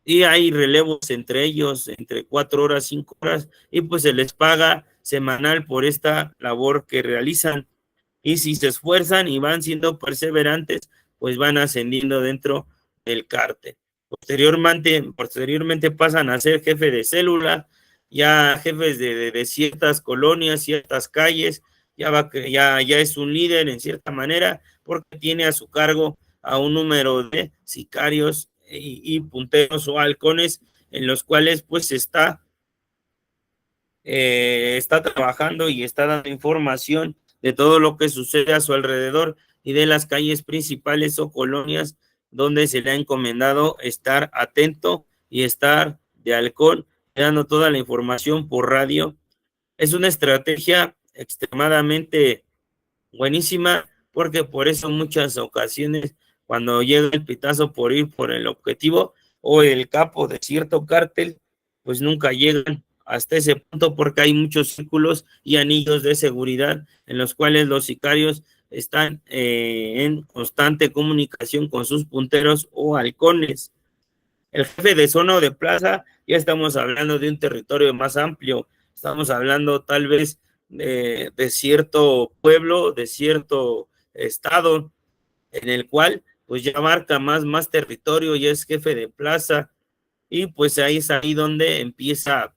y hay relevos entre ellos, entre 4 horas, 5 horas, y pues se les paga semanal por esta labor que realizan. Y si se esfuerzan y van siendo perseverantes, pues van ascendiendo dentro del cártel. Posteriormente pasan a ser jefe de célula, ya jefes de ciertas colonias, ciertas calles, ya es un líder en cierta manera, porque tiene a su cargo a un número de sicarios y punteros o halcones en los cuales pues está trabajando y está dando información de todo lo que sucede a su alrededor y de las calles principales o colonias donde se le ha encomendado estar atento y estar de halcón, dando toda la información por radio. Es una estrategia extremadamente buenísima, porque por eso en muchas ocasiones cuando llega el pitazo por ir por el objetivo o el capo de cierto cártel, pues nunca llegan hasta ese punto porque hay muchos círculos y anillos de seguridad en los cuales los sicarios están en constante comunicación con sus punteros o halcones. El jefe de zona o de plaza, ya estamos hablando de un territorio más amplio, estamos hablando tal vez de cierto pueblo, de cierto estado, en el cual pues ya marca más territorio y es jefe de plaza, y pues ahí es ahí donde empieza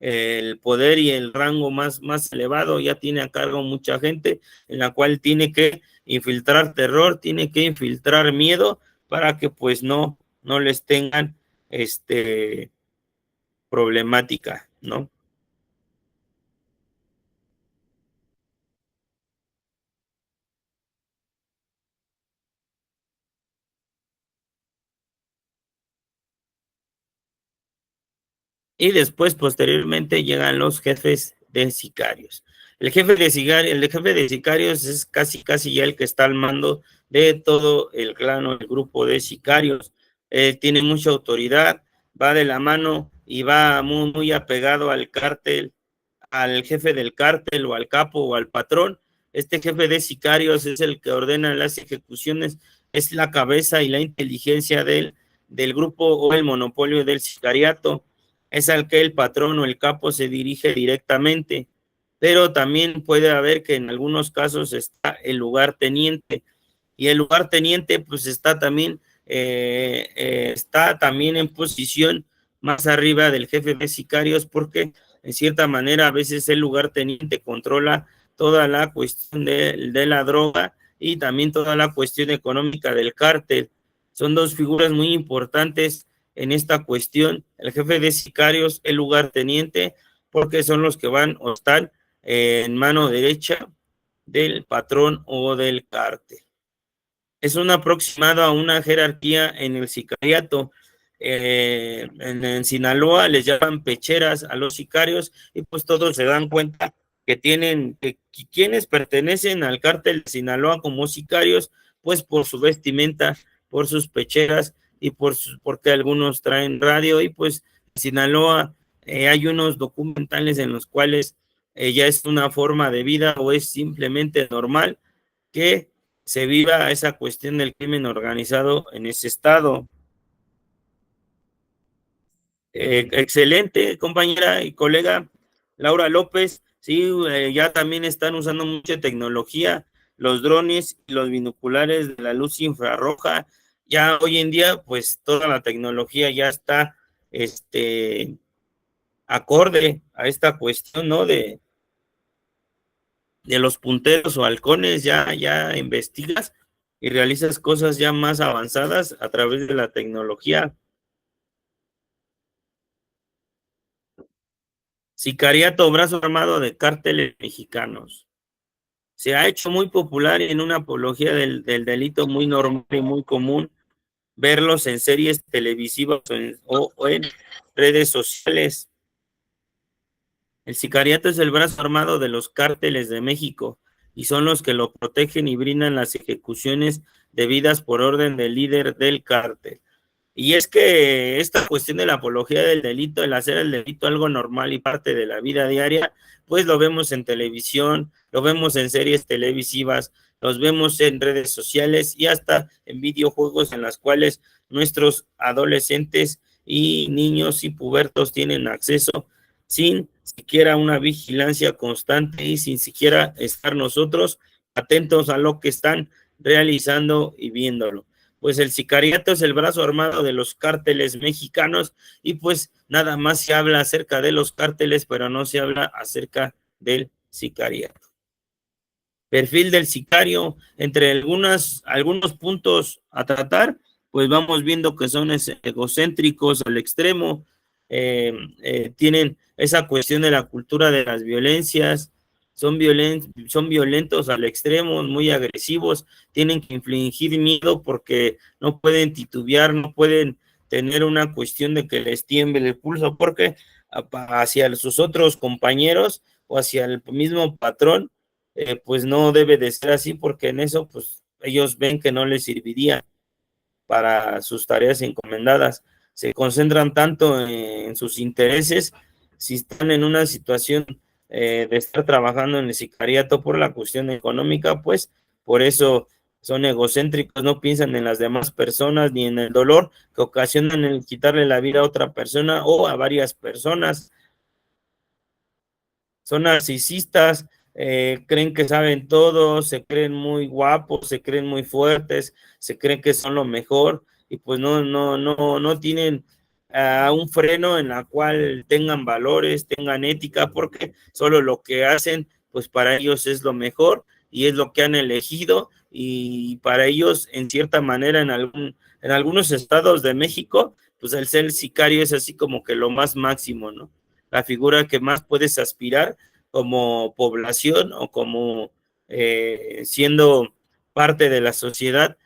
el poder y el rango más elevado, ya tiene a cargo mucha gente en la cual tiene que infiltrar terror, tiene que infiltrar miedo para que pues no les tengan problemática, ¿no? Y después, posteriormente, llegan los jefes de sicarios. El jefe de sicarios es casi ya el que está al mando de todo el clan o el grupo de sicarios. Tiene mucha autoridad, va de la mano y va muy apegado al cártel, al jefe del cártel o al capo o al patrón. Este jefe de sicarios es el que ordena las ejecuciones, es la cabeza y la inteligencia del grupo o el monopolio del sicariato. es al que el patrón o el capo se dirige directamente, pero también puede haber que en algunos casos está el lugarteniente, y el lugarteniente pues está también en posición más arriba del jefe de sicarios, porque en cierta manera a veces el lugarteniente controla toda la cuestión de la droga y también toda la cuestión económica del cártel. Son dos figuras muy importantes en esta cuestión, el jefe de sicarios, el lugarteniente, porque son los que van o están en mano derecha del patrón o del cártel. Es un aproximado a una jerarquía en el sicariato. En Sinaloa les llaman pecheras a los sicarios, y pues todos se dan cuenta que quienes pertenecen al cártel de Sinaloa como sicarios, pues por su vestimenta, por sus pecheras y porque algunos traen radio, y pues en Sinaloa hay unos documentales en los cuales ya es una forma de vida o es simplemente normal que se viva esa cuestión del crimen organizado en ese estado. Excelente, compañera y colega Laura López. Sí, ya también están usando mucha tecnología, los drones y los binoculares de la luz infrarroja. Ya hoy en día, pues toda la tecnología ya está acorde a esta cuestión, ¿no? De los punteros o halcones, ya investigas y realizas cosas ya más avanzadas a través de la tecnología. Sicariato, brazo armado de cárteles mexicanos. Se ha hecho muy popular en una apología del delito muy normal y muy común verlos en series televisivas o en redes sociales. El sicariato es el brazo armado de los cárteles de México y son los que lo protegen y brindan las ejecuciones debidas por orden del líder del cártel. Y es que esta cuestión de la apología del delito, el hacer el delito algo normal y parte de la vida diaria, pues lo vemos en televisión, lo vemos en series televisivas, los vemos en redes sociales y hasta en videojuegos en las cuales nuestros adolescentes y niños y pubertos tienen acceso sin siquiera una vigilancia constante y sin siquiera estar nosotros atentos a lo que están realizando y viéndolo. Pues el sicariato es el brazo armado de los cárteles mexicanos y pues nada más se habla acerca de los cárteles, pero no se habla acerca del sicariato. Perfil del sicario, entre algunos puntos a tratar, pues vamos viendo que son egocéntricos al extremo, tienen esa cuestión de la cultura de las violencias, son violentos al extremo, muy agresivos, tienen que infligir miedo porque no pueden titubear, no pueden tener una cuestión de que les tiemble el pulso, porque hacia sus otros compañeros o hacia el mismo patrón, pues no debe de ser así, porque en eso pues ellos ven que no les serviría para sus tareas encomendadas. Se concentran tanto en sus intereses, si están en una situación de estar trabajando en el sicariato por la cuestión económica, pues por eso son egocéntricos, no piensan en las demás personas ni en el dolor que ocasionan el quitarle la vida a otra persona o a varias personas. Son narcisistas, creen que saben todo, se creen muy guapos, se creen muy fuertes, se creen que son lo mejor y pues no tienen un freno en la cual tengan valores, tengan ética, porque solo lo que hacen, pues para ellos es lo mejor y es lo que han elegido, y para ellos, en cierta manera, en algunos estados de México, pues el ser sicario es así como que lo más máximo, ¿no? La figura que más puedes aspirar como población o como siendo parte de la sociedad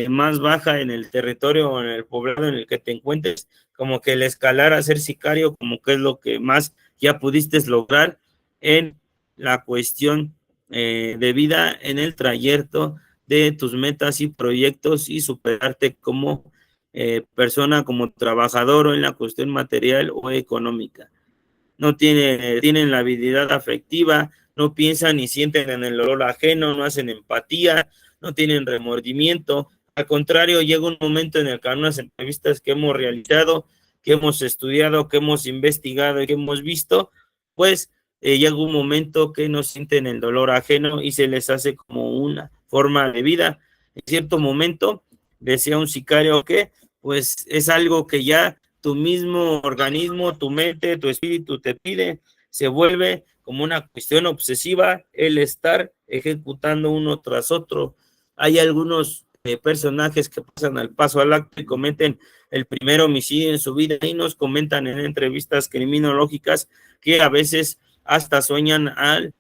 más baja en el territorio o en el poblado en el que te encuentres, como que el escalar a ser sicario, como que es lo que más ya pudiste lograr en la cuestión de vida, en el trayecto de tus metas y proyectos, y superarte como persona, como trabajador, o en la cuestión material o económica. No tienen la habilidad afectiva, no piensan ni sienten en el olor ajeno, no hacen empatía, no tienen remordimiento. Al contrario, llega un momento en el que en unas entrevistas que hemos realizado, que hemos estudiado, que hemos investigado y que hemos visto, pues llega un momento que no sienten el dolor ajeno y se les hace como una forma de vida. En cierto momento, decía un sicario que pues es algo que ya tu mismo organismo, tu mente, tu espíritu te pide, se vuelve como una cuestión obsesiva el estar ejecutando uno tras otro. Hay algunos personajes que pasan al paso al acto y cometen el primer homicidio en su vida y nos comentan en entrevistas criminológicas que a veces hasta sueñan al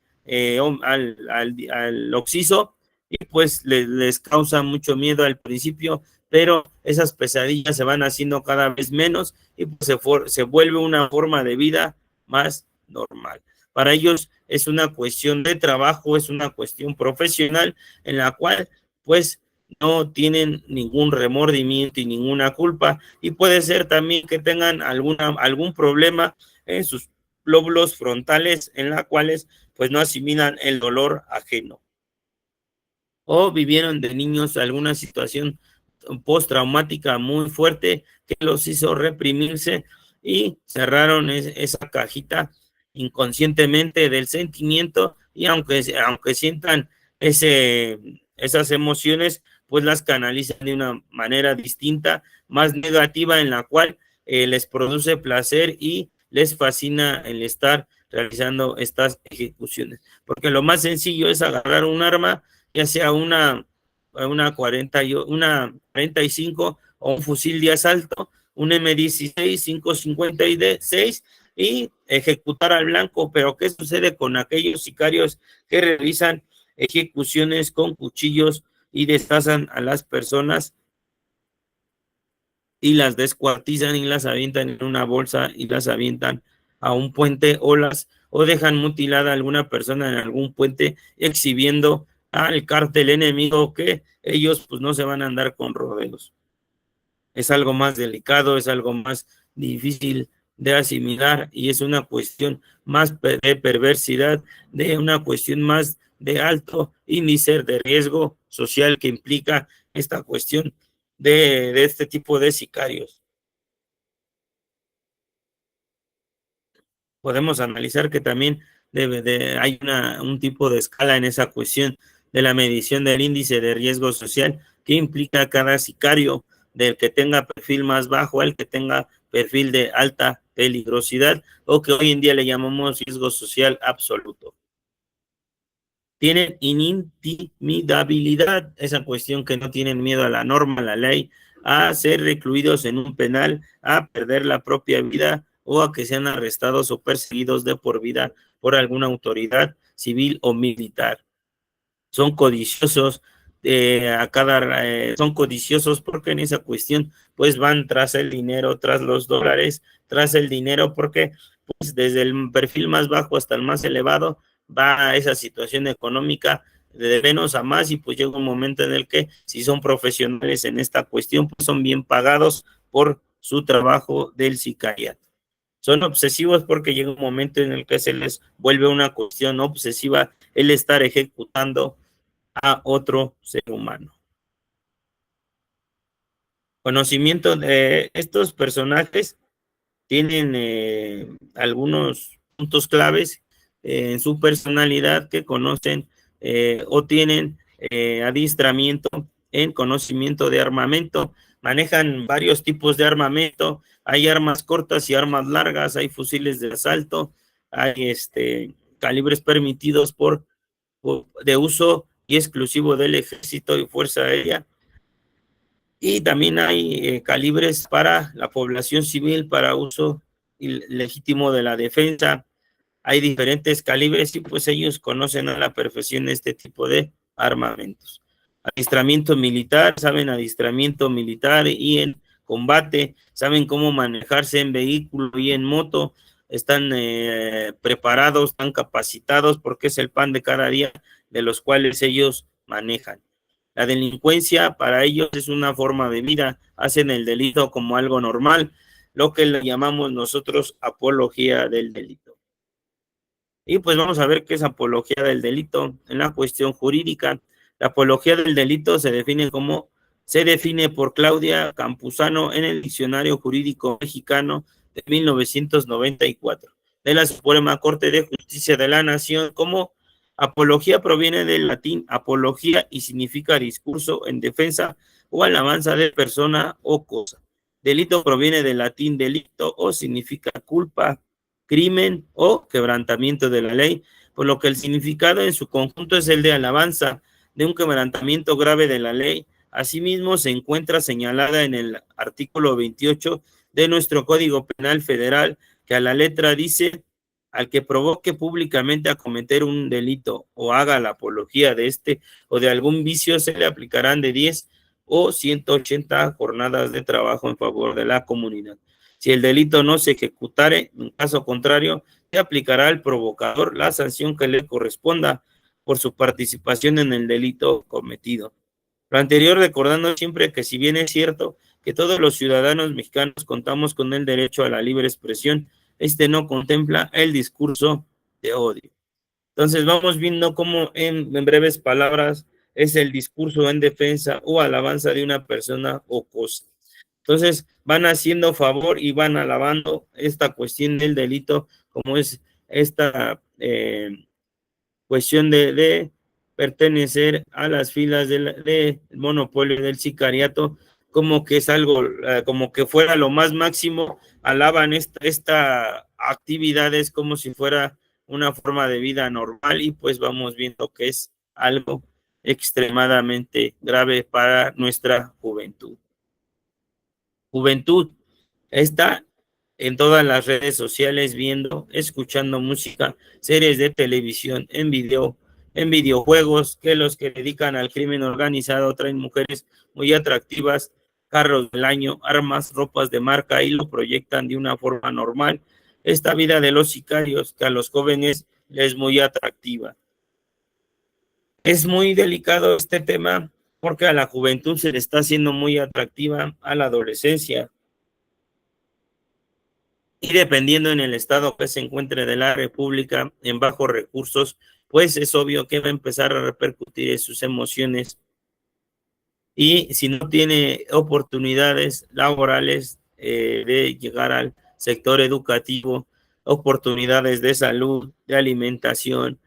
occiso y pues les causa mucho miedo al principio, pero esas pesadillas se van haciendo cada vez menos y pues se vuelve una forma de vida más normal. Para ellos es una cuestión de trabajo, es una cuestión profesional en la cual pues no tienen ningún remordimiento y ninguna culpa, y puede ser también que tengan algún problema en sus lóbulos frontales en las cuales pues no asimilan el dolor ajeno, o vivieron de niños alguna situación postraumática muy fuerte que los hizo reprimirse y cerraron esa cajita inconscientemente del sentimiento, y aunque sientan esas emociones, pues las canalizan de una manera distinta, más negativa, en la cual les produce placer y les fascina el estar realizando estas ejecuciones. Porque lo más sencillo es agarrar un arma, ya sea una 45 o un fusil de asalto, un M16, 5.56 y ejecutar al blanco. Pero ¿qué sucede con aquellos sicarios que realizan ejecuciones con cuchillos y destazan a las personas y las descuartizan y las avientan en una bolsa y las avientan a un puente, o dejan mutilada a alguna persona en algún puente, exhibiendo al cártel enemigo que ellos pues no se van a andar con rodeos? Es algo más delicado, es algo más difícil de asimilar y es una cuestión más de perversidad, de una cuestión más de alto índice de riesgo social que implica esta cuestión de este tipo de sicarios. Podemos analizar que también hay un tipo de escala en esa cuestión de la medición del índice de riesgo social que implica cada sicario, del que tenga perfil más bajo al que tenga perfil de alta peligrosidad, o que hoy en día le llamamos riesgo social absoluto. Tienen inintimidabilidad, esa cuestión que no tienen miedo a la norma, a la ley, a ser recluidos en un penal, a perder la propia vida o a que sean arrestados o perseguidos de por vida por alguna autoridad civil o militar. Son codiciosos, son codiciosos porque en esa cuestión pues van tras el dinero, tras los dólares, tras el dinero, porque pues desde el perfil más bajo hasta el más elevado va a esa situación económica de menos a más, y pues llega un momento en el que si son profesionales en esta cuestión pues son bien pagados por su trabajo del sicariato. Son obsesivos porque llega un momento en el que se les vuelve una cuestión obsesiva el estar ejecutando a otro ser humano. Conocimiento de estos personajes tienen algunos puntos claves en su personalidad que conocen o tienen adiestramiento en conocimiento de armamento. Manejan varios tipos de armamento. Hay armas cortas y armas largas, hay fusiles de asalto, hay calibres permitidos de uso y exclusivo del ejército y fuerza aérea. Y también hay calibres para la población civil, para uso legítimo de la defensa. Hay diferentes calibres y pues ellos conocen a la perfección este tipo de armamentos. Adiestramiento militar, saben adiestramiento militar y en combate, saben cómo manejarse en vehículo y en moto, están preparados, están capacitados porque es el pan de cada día de los cuales ellos manejan. La delincuencia para ellos es una forma de vida, hacen el delito como algo normal, lo que le llamamos nosotros apología del delito. Y pues vamos a ver qué es apología del delito en la cuestión jurídica. La apología del delito se define como se define por Claudia Campuzano en el Diccionario Jurídico Mexicano de 1994 de la Suprema Corte de Justicia de la Nación como apología proviene del latín apología y significa discurso en defensa o alabanza de persona o cosa. Delito proviene del latín delicto o significa culpa, crimen o quebrantamiento de la ley, por lo que el significado en su conjunto es el de alabanza de un quebrantamiento grave de la ley. Asimismo, se encuentra señalada en el artículo 28 de nuestro Código Penal Federal, que a la letra dice: al que provoque públicamente a cometer un delito o haga la apología de este o de algún vicio, se le aplicarán de 10 o 180 jornadas de trabajo en favor de la comunidad. Si el delito no se ejecutare, en caso contrario, se aplicará al provocador la sanción que le corresponda por su participación en el delito cometido. Lo anterior recordando siempre que, si bien es cierto que todos los ciudadanos mexicanos contamos con el derecho a la libre expresión, este no contempla el discurso de odio. Entonces vamos viendo cómo en breves palabras es el discurso en defensa o alabanza de una persona o cosa. Entonces van haciendo favor y van alabando esta cuestión del delito, como es esta cuestión de pertenecer a las filas del monopolio del sicariato, como que es algo, como que fuera lo más máximo, alaban esta actividades como si fuera una forma de vida normal, y pues vamos viendo que es algo extremadamente grave para nuestra juventud. Juventud está en todas las redes sociales viendo, escuchando música, series de televisión, en videojuegos, que los que dedican al crimen organizado traen mujeres muy atractivas, carros del año, armas, ropas de marca, y lo proyectan de una forma normal. Esta vida de los sicarios que a los jóvenes les es muy atractiva. Es muy delicado este tema porque a la juventud se le está haciendo muy atractiva, a la adolescencia, y dependiendo en el estado que se encuentre de la República, en bajos recursos, pues es obvio que va a empezar a repercutir en sus emociones, y si no tiene oportunidades laborales de llegar al sector educativo, oportunidades de salud, de alimentación,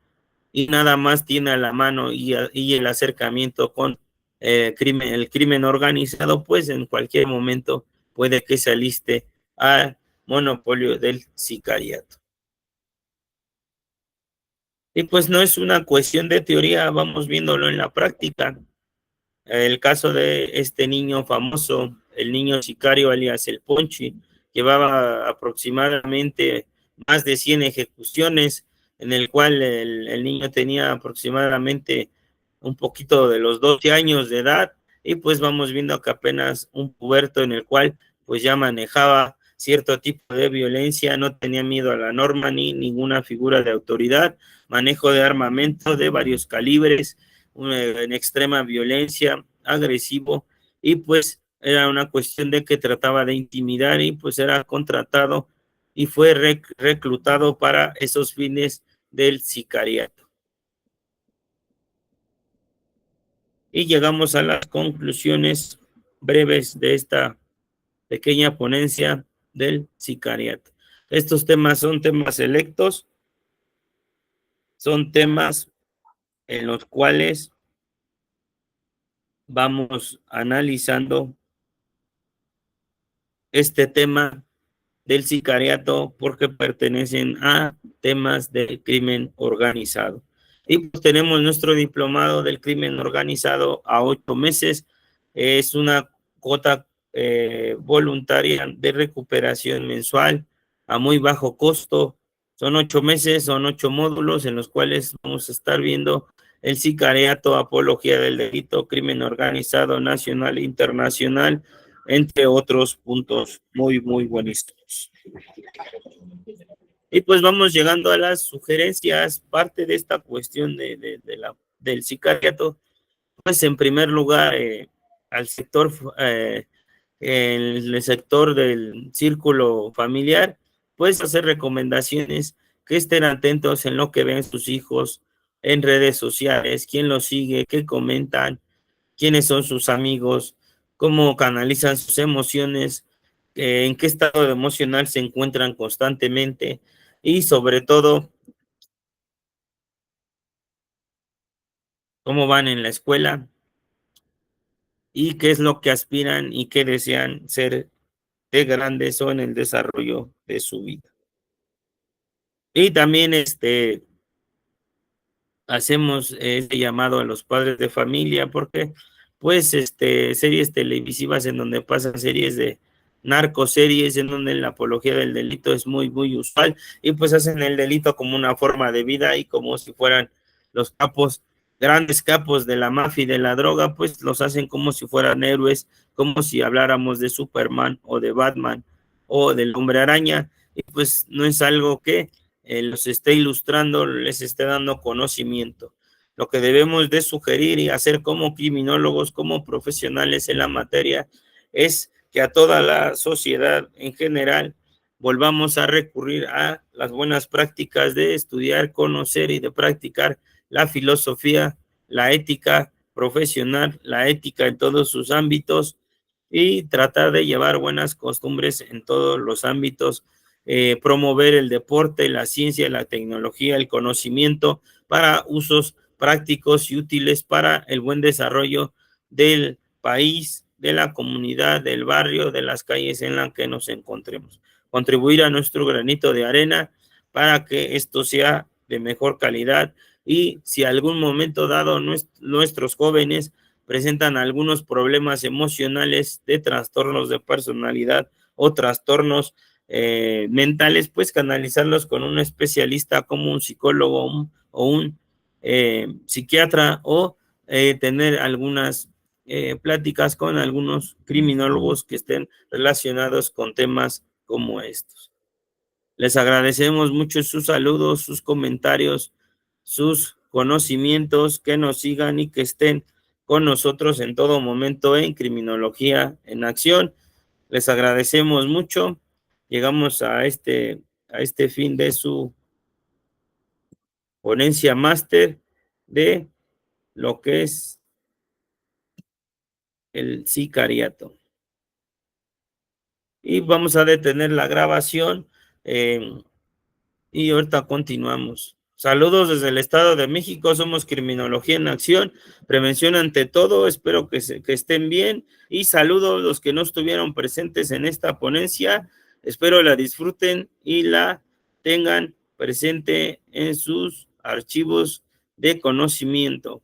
y nada más tiene a la mano y el acercamiento con el crimen organizado, pues en cualquier momento puede que se aliste al monopolio del sicariato. Y pues no es una cuestión de teoría, vamos viéndolo en la práctica. El caso de este niño famoso, el niño sicario alias el Ponchi, llevaba aproximadamente más de 100 ejecuciones, en el cual el niño tenía aproximadamente un poquito de los 12 años de edad, y pues vamos viendo que apenas un puberto en el cual pues ya manejaba cierto tipo de violencia, no tenía miedo a la norma ni ninguna figura de autoridad, manejo de armamento de varios calibres, en extrema violencia, agresivo, y pues era una cuestión de que trataba de intimidar, y pues era contratado y fue reclutado para esos fines del sicariato. Y llegamos a las conclusiones breves de esta pequeña ponencia del sicariato. Estos temas son temas selectos, son temas en los cuales vamos analizando este tema del sicariato porque pertenecen a temas del crimen organizado. Y pues tenemos nuestro diplomado del crimen organizado a 8 meses. Es una cuota voluntaria de recuperación mensual a muy bajo costo. Son 8 meses, son 8 módulos en los cuales vamos a estar viendo el sicariato, apología del delito, crimen organizado nacional e internacional, entre otros puntos muy, muy buenísimos. Y pues vamos llegando a las sugerencias. Parte de esta cuestión del sicariato, pues en primer lugar, al sector, el sector del círculo familiar, pues hacer recomendaciones, que estén atentos en lo que ven sus hijos en redes sociales, quién los sigue, qué comentan, quiénes son sus amigos, cómo canalizan sus emociones, en qué estado emocional se encuentran constantemente y sobre todo cómo van en la escuela y qué es lo que aspiran y qué desean ser de grandes o en el desarrollo de su vida. Y también hacemos este llamado a los padres de familia porque pues series televisivas en donde pasan series de narcoseries en donde la apología del delito es muy usual y pues hacen el delito como una forma de vida y como si fueran los capos, grandes capos de la mafia y de la droga, pues los hacen como si fueran héroes, como si habláramos de Superman o de Batman o del Hombre Araña y pues no es algo que los esté ilustrando, les esté dando conocimiento. Lo que debemos de sugerir y hacer como criminólogos, como profesionales en la materia, es que a toda la sociedad en general volvamos a recurrir a las buenas prácticas de estudiar, conocer y de practicar la filosofía, la ética profesional, la ética en todos sus ámbitos y tratar de llevar buenas costumbres en todos los ámbitos, promover el deporte, la ciencia, la tecnología, el conocimiento para usos prácticos y útiles para el buen desarrollo del país, de la comunidad, del barrio, de las calles en las que nos encontremos. Contribuir a nuestro granito de arena para que esto sea de mejor calidad y si algún momento dado nuestros jóvenes presentan algunos problemas emocionales de trastornos de personalidad o trastornos mentales, pues canalizarlos con un especialista como un psicólogo o un psiquiatra o tener algunas pláticas con algunos criminólogos que estén relacionados con temas como estos. Les agradecemos mucho sus saludos, sus comentarios, sus conocimientos, que nos sigan y que estén con nosotros en todo momento en Criminología en Acción. Les agradecemos mucho. Llegamos a este fin de su ponencia máster de lo que es el sicariato. Y vamos a detener la grabación y ahorita continuamos. Saludos desde el Estado de México, somos Criminología en Acción, prevención ante todo, espero que estén bien y saludos a los que no estuvieron presentes en esta ponencia, espero la disfruten y la tengan presente en sus archivos de conocimiento.